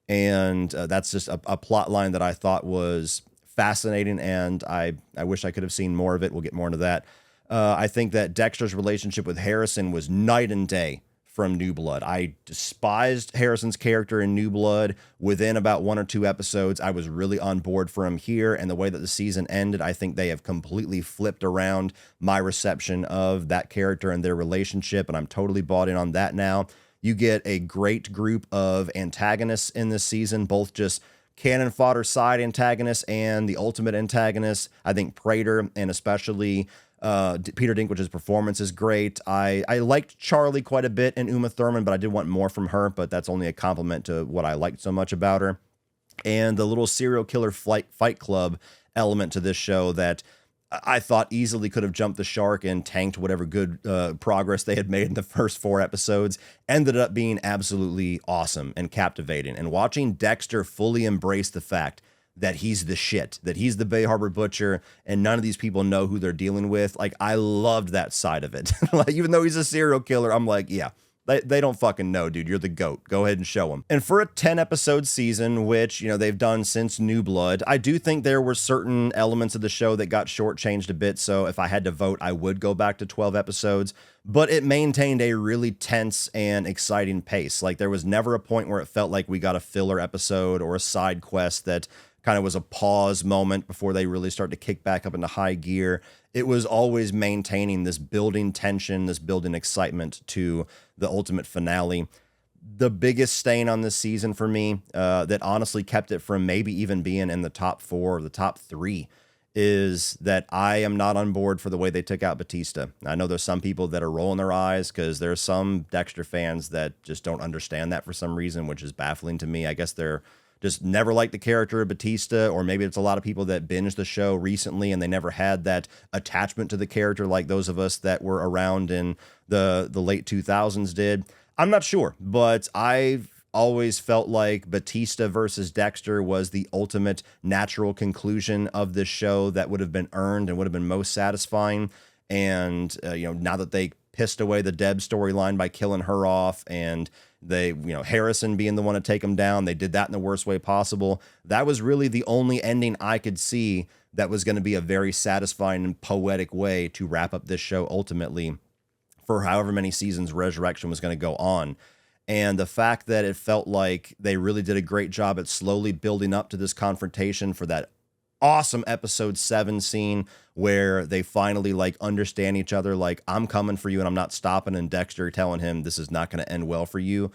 And that's just a plot line that I thought was fascinating, and I wish I could have seen more of it. We'll get more into that. I think that Dexter's relationship with Harrison was night and day from New Blood. I despised Harrison's character in New Blood. Within about 1 or 2 episodes, I was really on board for him here, and the way that the season ended, I think they have completely flipped around my reception of that character and their relationship, and I'm totally bought in on that now. You get a great group of antagonists in this season, both just cannon fodder side antagonists and the ultimate antagonists. I think Prater and especially Peter Dinklage's performance is great. I liked Charlie quite a bit and Uma Thurman, but I did want more from her, but that's only a compliment to what I liked so much about her. And the little serial killer fight club element to this show that I thought easily could have jumped the shark and tanked whatever good progress they had made in the first 4 episodes, ended up being absolutely awesome and captivating. And watching Dexter fully embrace the fact that he's the shit, that he's the Bay Harbor Butcher, and none of these people know who they're dealing with. Like, I loved that side of it. Like, even though he's a serial killer, I'm like, yeah, they don't fucking know, dude. You're the GOAT. Go ahead and show them. And for a 10-episode season, which, you know, they've done since New Blood, I do think there were certain elements of the show that got shortchanged a bit. So if I had to vote, I would go back to 12 episodes. But it maintained a really tense and exciting pace. Like, there was never a point where it felt like we got a filler episode or a side quest that kind of was a pause moment before they really start to kick back up into high gear. It was always maintaining this building tension, this building excitement to the ultimate finale. The biggest stain on this season for me, that honestly kept it from maybe even being in the top 4 or the top 3, is that I am not on board for the way they took out Batista. I know there's some people that are rolling their eyes because there's some Dexter fans that just don't understand that for some reason, which is baffling to me. I guess they're just never liked the character of Batista, or maybe it's a lot of people that binged the show recently and they never had that attachment to the character like those of us that were around in the late 2000s did. I'm not sure, but I've always felt like Batista versus Dexter was the ultimate natural conclusion of this show that would have been earned and would have been most satisfying. And, now that they pissed away the Deb storyline by killing her off, and they, Harrison being the one to take him down, they did that in the worst way possible. That was really the only ending I could see that was going to be a very satisfying and poetic way to wrap up this show ultimately for however many seasons Resurrection was going to go on. And the fact that it felt like they really did a great job at slowly building up to this confrontation for that awesome episode 7 scene where they finally understand each other. Like, I'm coming for you and I'm not stopping. And Dexter telling him this is not going to end well for you.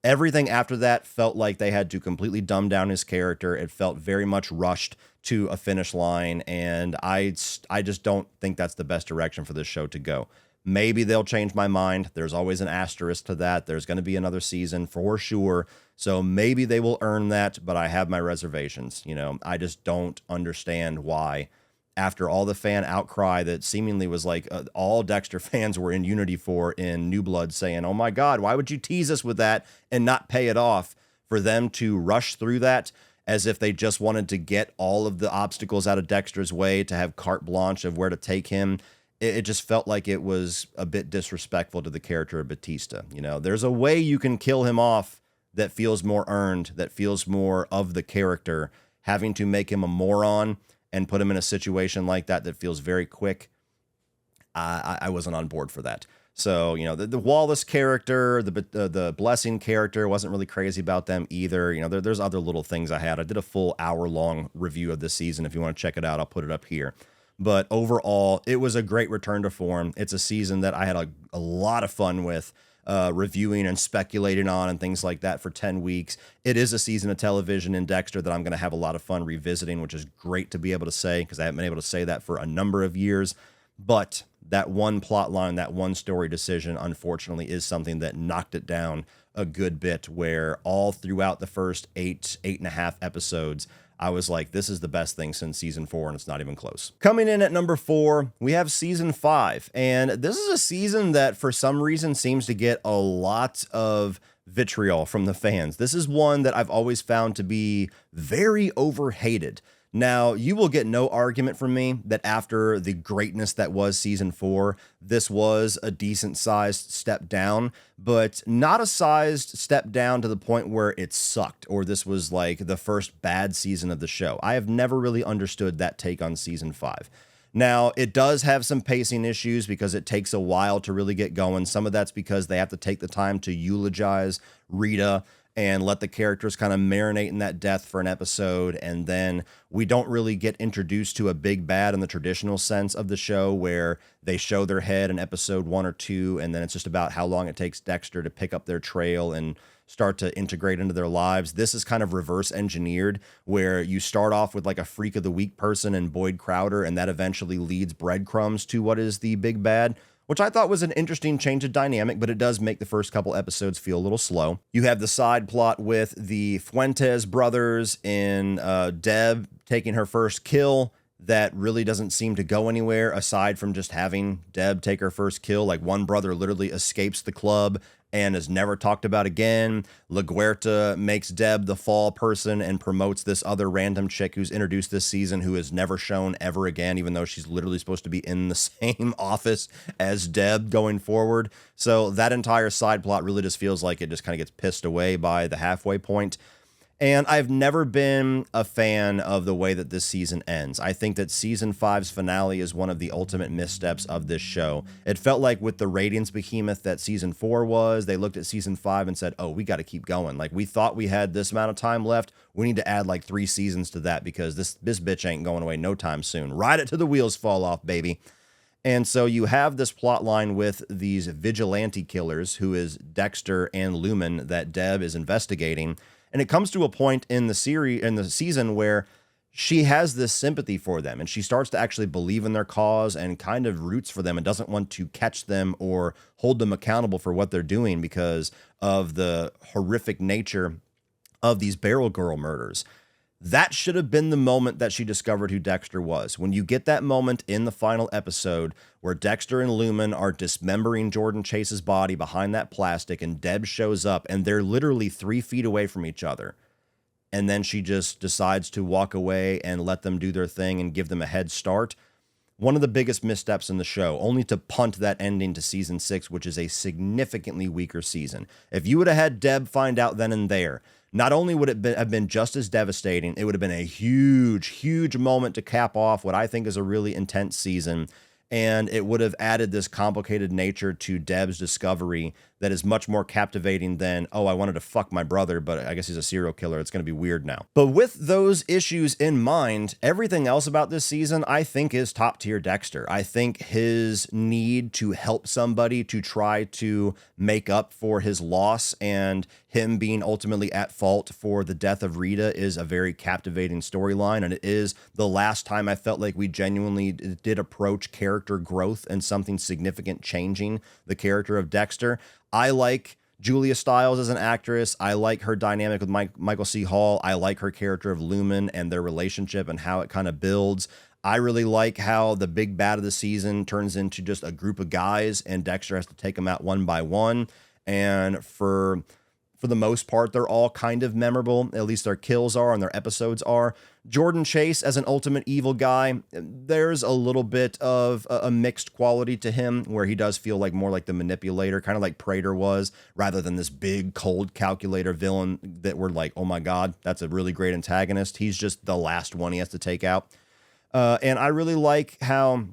Everything after that felt like they had to completely dumb down his character. It felt very much rushed to a finish line. And I just don't think that's the best direction for this show to go. Maybe they'll change my mind. There's always an asterisk to that. There's going to be another season for sure. So maybe they will earn that, but I have my reservations. I just don't understand why, after all the fan outcry that seemingly was all Dexter fans were in unity for in New Blood, saying, oh my God, why would you tease us with that and not pay it off, for them to rush through that as if they just wanted to get all of the obstacles out of Dexter's way, to have carte blanche of where to take him. It just felt like it was a bit disrespectful to the character of Batista. There's a way you can kill him off that feels more earned, that feels more of the character. Having to make him a moron and put him in a situation like that feels very quick, I wasn't on board for that. So, the Wallace character, the Blessing character, wasn't really crazy about them either. There's other little things I had. I did a full hour-long review of this season. If you want to check it out, I'll put it up here. But overall, it was a great return to form. It's a season that I had a lot of fun with, reviewing and speculating on and things like that for 10 weeks. It is a season of television in Dexter that I'm going to have a lot of fun revisiting, which is great to be able to say, because I haven't been able to say that for a number of years. But that one plot line, that one story decision, unfortunately, is something that knocked it down a good bit, where all throughout the first 8.5 episodes, I was like, this is the best thing since season 4, and it's not even close. Coming in at number 4, we have season 5. And this is a season that for some reason seems to get a lot of vitriol from the fans. This is one that I've always found to be very overhated. Now, you will get no argument from me that after the greatness that was season 4, this was a decent sized step down, but not a sized step down to the point where it sucked, or this was like the first bad season of the show. I have never really understood that take on season 5. Now, it does have some pacing issues because it takes a while to really get going. Some of that's because they have to take the time to eulogize Rita and let the characters kind of marinate in that death for an episode. And then we don't really get introduced to a big bad in the traditional sense of the show, where they show their head in episode 1 or 2, and then it's just about how long it takes Dexter to pick up their trail and start to integrate into their lives. This is kind of reverse engineered, where you start off with a freak of the week person in Boyd Crowder, and that eventually leads breadcrumbs to what is the big bad, which I thought was an interesting change of dynamic, but it does make the first couple episodes feel a little slow. You have the side plot with the Fuentes brothers in Deb taking her first kill that really doesn't seem to go anywhere aside from just having Deb take her first kill. One brother literally escapes the club and is never talked about again. LaGuerta makes Deb the fall person and promotes this other random chick who's introduced this season who is never shown ever again, even though she's literally supposed to be in the same office as Deb going forward. So that entire side plot really just feels like it just kind of gets pissed away by the halfway point. And I've never been a fan of the way that this season ends. I think that season 5's finale is one of the ultimate missteps of this show. It felt like with the ratings behemoth that season 4 was, they looked at season 5 and said, oh, we got to keep going. Like, we thought we had this amount of time left. We need to add like 3 seasons to that because this bitch ain't going away no time soon. Ride it till the wheels fall off, baby. And so you have this plot line with these vigilante killers, who is Dexter and Lumen, that Deb is investigating. And it comes to a point in the season where she has this sympathy for them and she starts to actually believe in their cause and kind of roots for them and doesn't want to catch them or hold them accountable for what they're doing because of the horrific nature of these Barrel Girl murders. That should have been the moment that she discovered who Dexter was. When you get that moment in the final episode where Dexter and Lumen are dismembering Jordan Chase's body behind that plastic and Deb shows up and they're literally 3 feet away from each other. And then she just decides to walk away and let them do their thing and give them a head start. One of the biggest missteps in the show, only to punt that ending to season 6, which is a significantly weaker season. If you would have had Deb find out then and there, not only would it have been just as devastating, it would have been a huge, huge moment to cap off what I think is a really intense season. And it would have added this complicated nature to Deb's discovery that is much more captivating than, oh, I wanted to fuck my brother, but I guess he's a serial killer. It's going to be weird now. But with those issues in mind, everything else about this season, I think, is top tier Dexter. I think his need to help somebody to try to make up for his loss and him being ultimately at fault for the death of Rita is a very captivating storyline. And it is the last time I felt like we genuinely did approach character growth and something significant changing the character of Dexter. I like Julia Stiles as an actress. I like her dynamic with Michael C. Hall. I like her character of Lumen and their relationship and how it kind of builds. I really like how the big bad of the season turns into just a group of guys and Dexter has to take them out one by one. And for the most part, they're all kind of memorable. At least their kills are and their episodes are. Jordan Chase as an ultimate evil guy, there's a little bit of a mixed quality to him where he does feel like more like the manipulator, kind of like Prater was, rather than this big, cold calculator villain that we're like, oh my God, that's a really great antagonist. He's just the last one he has to take out. And I really like how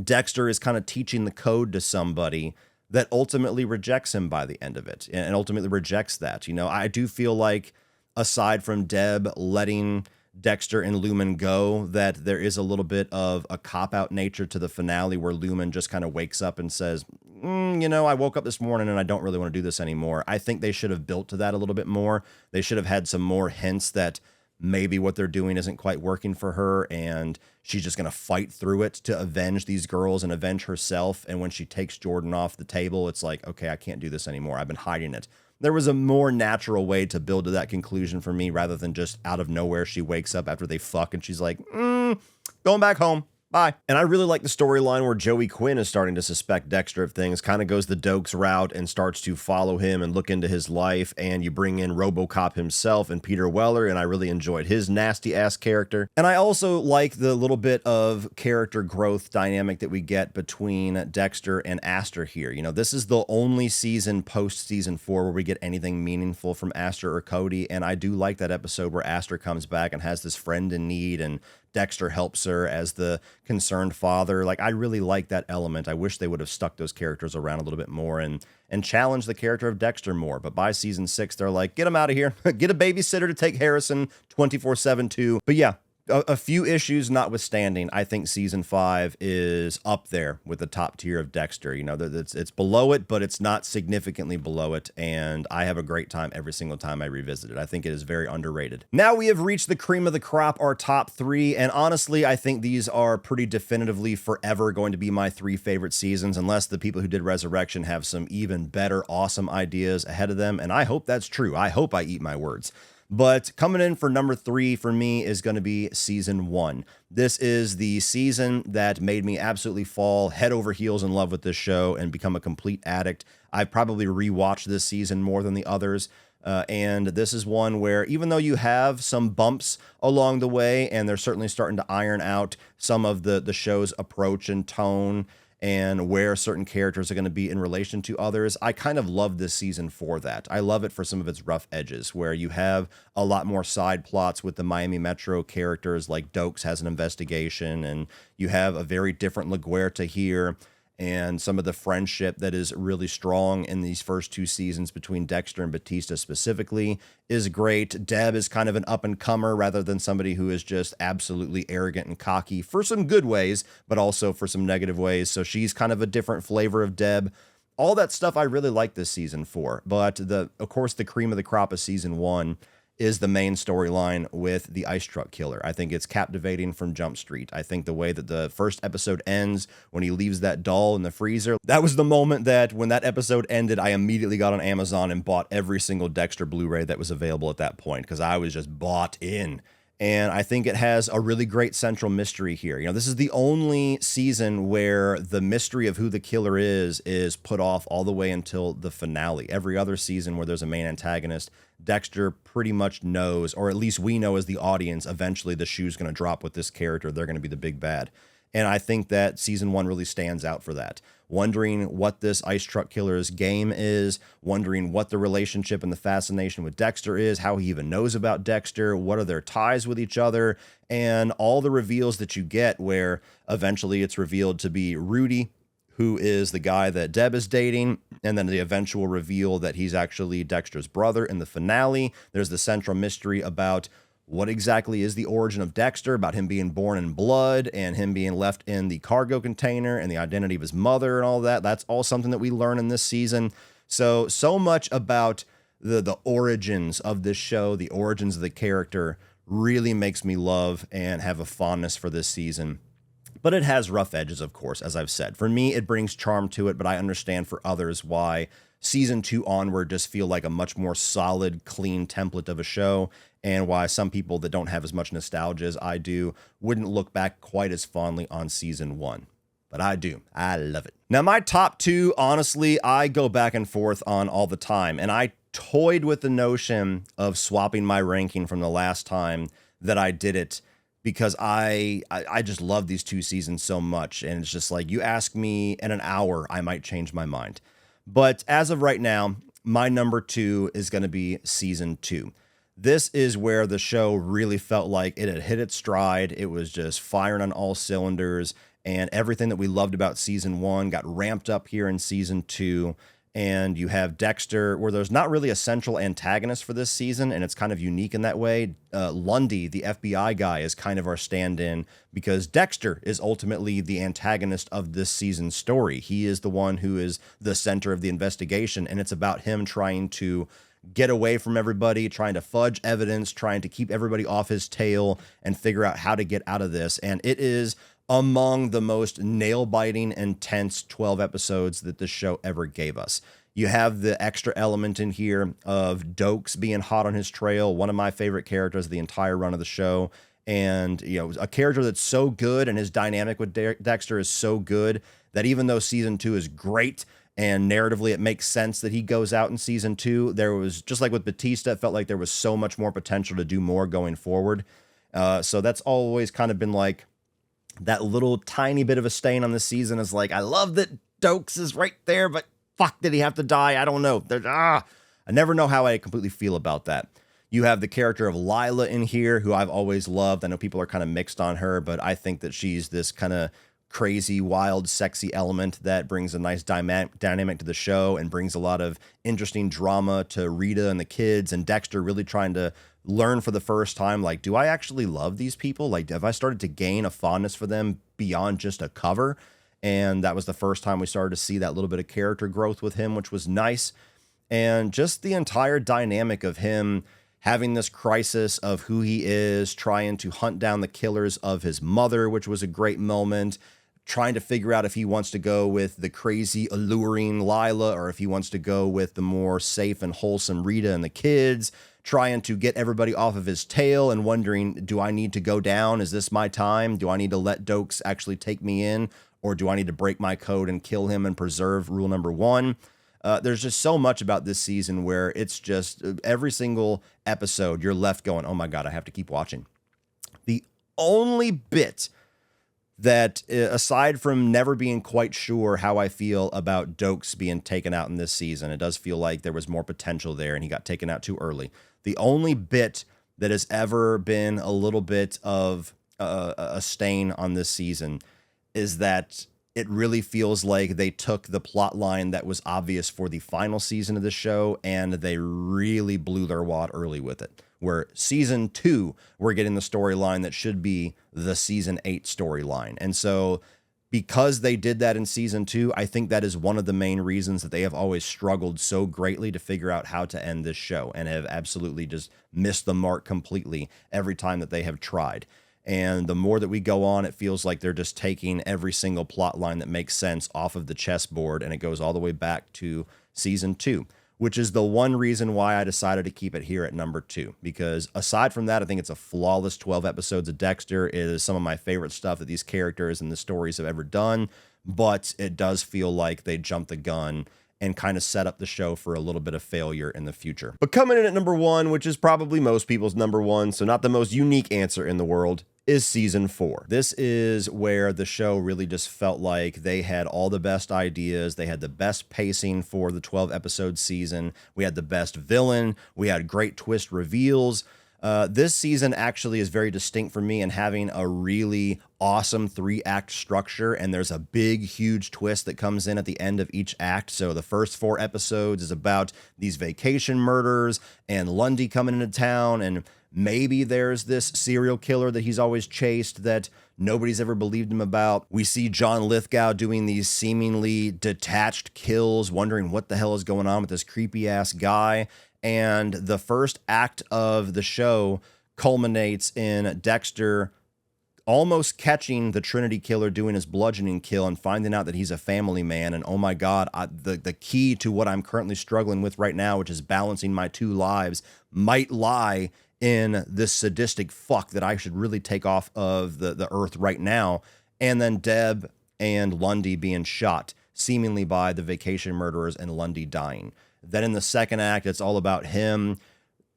Dexter is kind of teaching the code to somebody that ultimately rejects him by the end of it and ultimately rejects that. You know, I do feel like aside from Deb letting Dexter and Lumen go, that there is a little bit of a cop-out nature to the finale where Lumen just kind of wakes up and says, you know, I woke up this morning and I don't really want to do this anymore. I think they should have built to that a little bit more. They should have had some more hints that maybe what they're doing isn't quite working for her and she's just going to fight through it to avenge these girls and avenge herself. And when she takes Jordan off the table, it's like, okay, I can't do this anymore. I've been hiding it. There was a more natural way to build to that conclusion for me rather than just out of nowhere she wakes up after they fuck and she's like, going back home. Bye. And I really like the storyline where Joey Quinn is starting to suspect Dexter of things, kind of goes the Dokes route and starts to follow him and look into his life. And you bring in RoboCop himself and Peter Weller, and I really enjoyed his nasty ass character. And I also like the little bit of character growth dynamic that we get between Dexter and Aster here. You know, this is the only season post season 4 where we get anything meaningful from Aster or Cody. And I do like that episode where Aster comes back and has this friend in need and Dexter helps her as the concerned father. Like, I really like that element. I wish they would have stuck those characters around a little bit more and challenged the character of Dexter more. But by season 6, they're like, get him out of here. Get a babysitter to take Harrison 24/7 too. But yeah, a few issues notwithstanding, I think season 5 is up there with the top tier of Dexter. You know, it's below it, but it's not significantly below it. And I have a great time every single time I revisit it. I think it is very underrated. Now we have reached the cream of the crop, our top 3. And honestly, I think these are pretty definitively forever going to be my 3 favorite seasons, unless the people who did Resurrection have some even better, awesome ideas ahead of them. And I hope that's true. I hope I eat my words. But coming in for number 3 for me is going to be season 1. This is the season that made me absolutely fall head over heels in love with this show and become a complete addict. I've probably rewatched this season more than the others. And this is one where even though you have some bumps along the way, and they're certainly starting to iron out some of the show's approach and tone and where certain characters are going to be in relation to others, I kind of love this season for that. I love it for some of its rough edges, where you have a lot more side plots with the Miami Metro characters, like Dokes has an investigation, and you have a very different LaGuerta here, and some of the friendship that is really strong in these first 2 seasons between Dexter and Batista specifically is great. Deb is kind of an up-and-comer rather than somebody who is just absolutely arrogant and cocky for some good ways, but also for some negative ways. So she's kind of a different flavor of Deb. All that stuff I really like this season for. But of course, the cream of the crop of season 1 is the main storyline with the ice truck killer. I think it's captivating from Jump Street. I think the way that the first episode ends when he leaves that doll in the freezer, that was the moment that when that episode ended, I immediately got on Amazon and bought every single Dexter Blu-ray that was available at that point, because I was just bought in. And I think it has a really great central mystery here. You know, this is the only season where the mystery of who the killer is put off all the way until the finale. Every other season where there's a main antagonist, Dexter pretty much knows, or at least we know as the audience, eventually the shoe's going to drop with this character. They're going to be the big bad. And I think that season 1 really stands out for that. Wondering what this ice truck killer's game is, wondering what the relationship and the fascination with Dexter is, how he even knows about Dexter, what are their ties with each other, and all the reveals that you get, where eventually it's revealed to be Rudy, who is the guy that Deb is dating, and then the eventual reveal that he's actually Dexter's brother in the finale. There's the central mystery about what exactly is the origin of Dexter, about him being born in blood and him being left in the cargo container and the identity of his mother and all that. That's all something that we learn in this season. So much about the origins of this show, the origins of the character, really makes me love and have a fondness for this season. But it has rough edges, of course, as I've said. For me, it brings charm to it, but I understand for others why season 2 onward just feel like a much more solid, clean template of a show, and why some people that don't have as much nostalgia as I do wouldn't look back quite as fondly on season 1. But I do. I love it. Now, my top 2, honestly, I go back and forth on all the time, and I toyed with the notion of swapping my ranking from the last time that I did it, because I just love these 2 seasons so much, and it's just like, you ask me in an hour, I might change my mind. But as of right now, my number 2 is going to be season 2. This is where the show really felt like it had hit its stride. It was just firing on all cylinders, and everything that we loved about season 1 got ramped up here in season 2. And you have Dexter, where there's not really a central antagonist for this season, and it's kind of unique in that way. Lundy, the FBI guy, is kind of our stand-in, because Dexter is ultimately the antagonist of this season's story. He is the one who is the center of the investigation, and it's about him trying to get away from everybody, trying to fudge evidence, trying to keep everybody off his tail and figure out how to get out of this. And it is among the most nail-biting, intense 12 episodes that this show ever gave us. You have the extra element in here of Dokes being hot on his trail, one of my favorite characters of the entire run of the show. And, you know, a character that's so good, and his dynamic with Dexter is so good that even though season 2 is great, and narratively it makes sense that he goes out in season 2, there was, just like with Batista, it felt like there was so much more potential to do more going forward. So that's always kind of been like that little tiny bit of a stain on the season, is like, I love that Dokes is right there, but fuck, did he have to die? I don't know. I never know how I completely feel about that. You have the character of Lila in here, who I've always loved. I know people are kind of mixed on her, but I think that she's this kind of crazy, wild, sexy element that brings a nice dynamic to the show and brings a lot of interesting drama to Rita and the kids, and Dexter really trying to learn for the first time, like, do I actually love these people? Like, have I started to gain a fondness for them beyond just a cover? And that was the first time we started to see that little bit of character growth with him, which was nice. And just the entire dynamic of him having this crisis of who he is, trying to hunt down the killers of his mother, which was a great moment, trying to figure out if he wants to go with the crazy, alluring Lila, or if he wants to go with the more safe and wholesome Rita and the kids, trying to get everybody off of his tail and wondering, do I need to go down? Is this my time? Do I need to let Dokes actually take me in? Or do I need to break my code and kill him and preserve rule number one? There's just so much about this season where it's just every single episode you're left going, oh my God, I have to keep watching. The only bit that, aside from never being quite sure how I feel about Dokes being taken out in this season, it does feel like there was more potential there and he got taken out too early. The only bit that has ever been a little bit of a stain on this season is that it really feels like they took the plot line that was obvious for the final season of the show and they really blew their wad early with it. Where season 2, we're getting the storyline that should be the season 8 storyline. And so because they did that in season 2, I think that is one of the main reasons that they have always struggled so greatly to figure out how to end this show and have absolutely just missed the mark completely every time that they have tried. And the more that we go on, it feels like they're just taking every single plot line that makes sense off of the chessboard, and it goes all the way back to season 2, which is the one reason why I decided to keep it here at number 2. Because aside from that, I think it's a flawless 12 episodes of Dexter. It is some of my favorite stuff that these characters and the stories have ever done, but it does feel like they jumped the gun and kind of set up the show for a little bit of failure in the future. But coming in at number 1, which is probably most people's number 1, so not the most unique answer in the world, is season 4. This is where the show really just felt like they had all the best ideas. They had the best pacing for the 12 episode season. We had the best villain. We had great twist reveals. This season actually is very distinct for me in having a really awesome 3-act structure, and there's a big, huge twist that comes in at the end of each act. So the first 4 episodes is about these vacation murders and Lundy coming into town, and maybe there's this serial killer that he's always chased that nobody's ever believed him about. We see John Lithgow doing these seemingly detached kills, wondering what the hell is going on with this creepy-ass guy. And the first act of the show culminates in Dexter almost catching the Trinity killer doing his bludgeoning kill and finding out that he's a family man. And oh my God, the key to what I'm currently struggling with right now, which is balancing my 2 lives, might lie in this sadistic fuck that I should really take off of the earth right now. And then Deb and Lundy being shot, seemingly by the vacation murderers, and Lundy dying. Then in the second act, it's all about him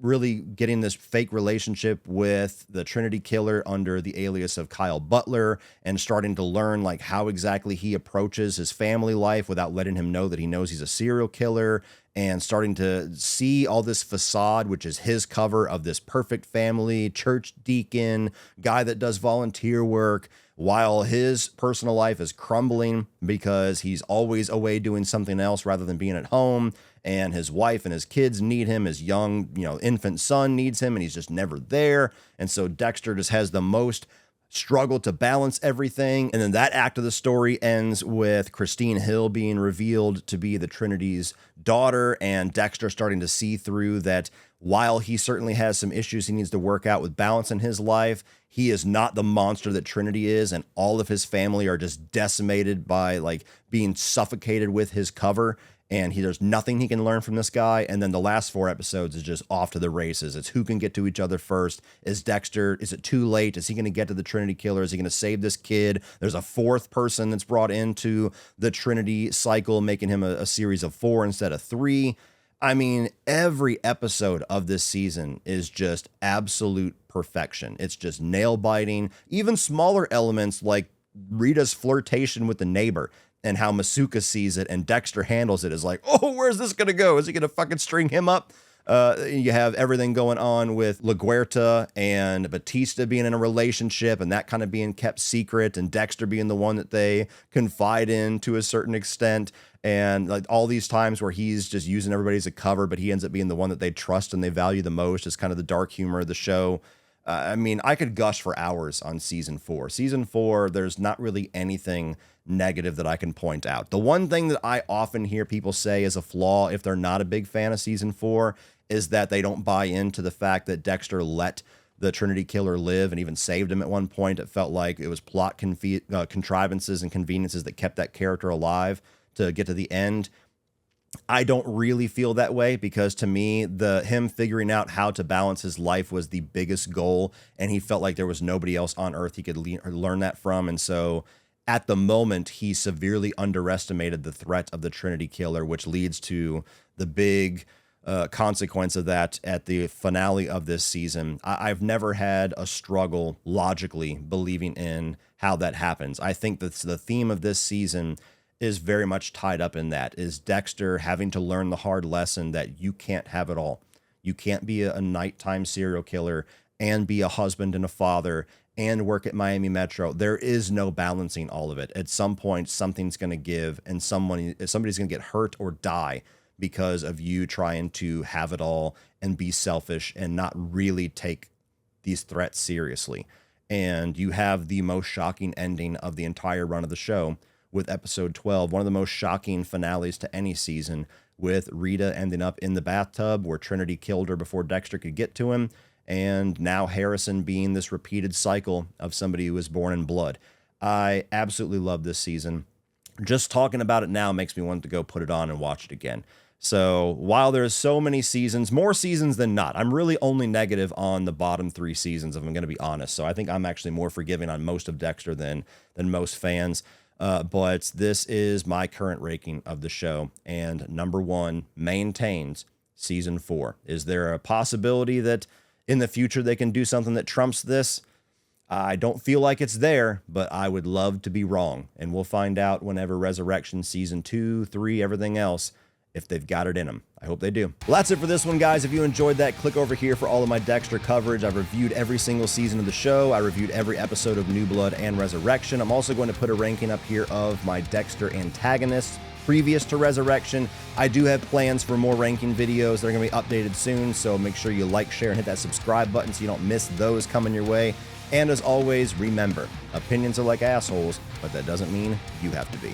really getting this fake relationship with the Trinity killer under the alias of Kyle Butler and starting to learn like how exactly he approaches his family life without letting him know that he knows he's a serial killer, and starting to see all this facade, which is his cover of this perfect family, church deacon, guy that does volunteer work, while his personal life is crumbling because he's always away doing something else rather than being at home. And his wife and his kids need him. His young, infant son needs him, and he's just never there. And so Dexter just has the most struggle to balance everything. And then that act of the story ends with Christine Hill being revealed to be the Trinity's daughter, and Dexter starting to see through that while he certainly has some issues he needs to work out with balance in his life, he is not the monster that Trinity is, and all of his family are just decimated by like being suffocated with his cover. And there's nothing he can learn from this guy. And then the last 4 episodes is just off to the races. It's who can get to each other first. Is it too late? Is he going to get to the Trinity killer? Is he going to save this kid? There's a 4th person that's brought into the Trinity cycle, making him a series of 4 instead of 3. I mean, every episode of this season is just absolute perfection. It's just nail biting. Even smaller elements like Rita's flirtation with the neighbor and how Masuka sees it and Dexter handles it is like, oh, where's this going to go? Is he going to fucking string him up? You have everything going on with LaGuerta and Batista being in a relationship and that kind of being kept secret, and Dexter being the one that they confide in to a certain extent. And like all these times where he's just using everybody as a cover, but he ends up being the one that they trust and they value the most, is kind of the dark humor of the show. I mean, I could gush for hours on season 4. Season 4, there's not really anything negative that I can point out. The one thing that I often hear people say is a flaw if they're not a big fan of season 4 is that they don't buy into the fact that Dexter let the Trinity killer live and even saved him at one point. It felt like it was plot contrivances and conveniences that kept that character alive to get to the end. I don't really feel that way, because to me, him figuring out how to balance his life was the biggest goal, and he felt like there was nobody else on Earth he could learn that from. And so at the moment, he severely underestimated the threat of the Trinity Killer, which leads to the big consequence of that at the finale of this season. I've never had a struggle logically believing in how that happens. I think that's the theme of this season is very much tied up in that, is Dexter having to learn the hard lesson that you can't have it all. You can't be a nighttime serial killer and be a husband and a father and work at Miami Metro. There is no balancing all of it. At some point, something's going to give, and somebody's going to get hurt or die because of you trying to have it all and be selfish and not really take these threats seriously. And you have the most shocking ending of the entire run of the show with episode 12, one of the most shocking finales to any season, with Rita ending up in the bathtub where Trinity killed her before Dexter could get to him, and now Harrison being this repeated cycle of somebody who was born in blood. I absolutely love this season. Just talking about it now makes me want to go put it on and watch it again. So while there's so many seasons, more seasons than not, I'm really only negative on the bottom 3 seasons, if I'm going to be honest. So I think I'm actually more forgiving on most of Dexter than most fans. But this is my current ranking of the show, and number 1 maintains season 4. Is there a possibility that in the future they can do something that trumps this? I don't feel like it's there, but I would love to be wrong, and we'll find out whenever Resurrection season 2, 3, everything else, if they've got it in them. I hope they do. Well, that's it for this one, guys. If you enjoyed that, click over here for all of my Dexter coverage. I've reviewed every single season of the show. I reviewed every episode of New Blood and Resurrection. I'm also going to put a ranking up here of my Dexter antagonists previous to Resurrection. I do have plans for more ranking videos that are going to be updated soon, so make sure you like, share, and hit that subscribe button so you don't miss those coming your way. And as always, remember, opinions are like assholes, but that doesn't mean you have to be.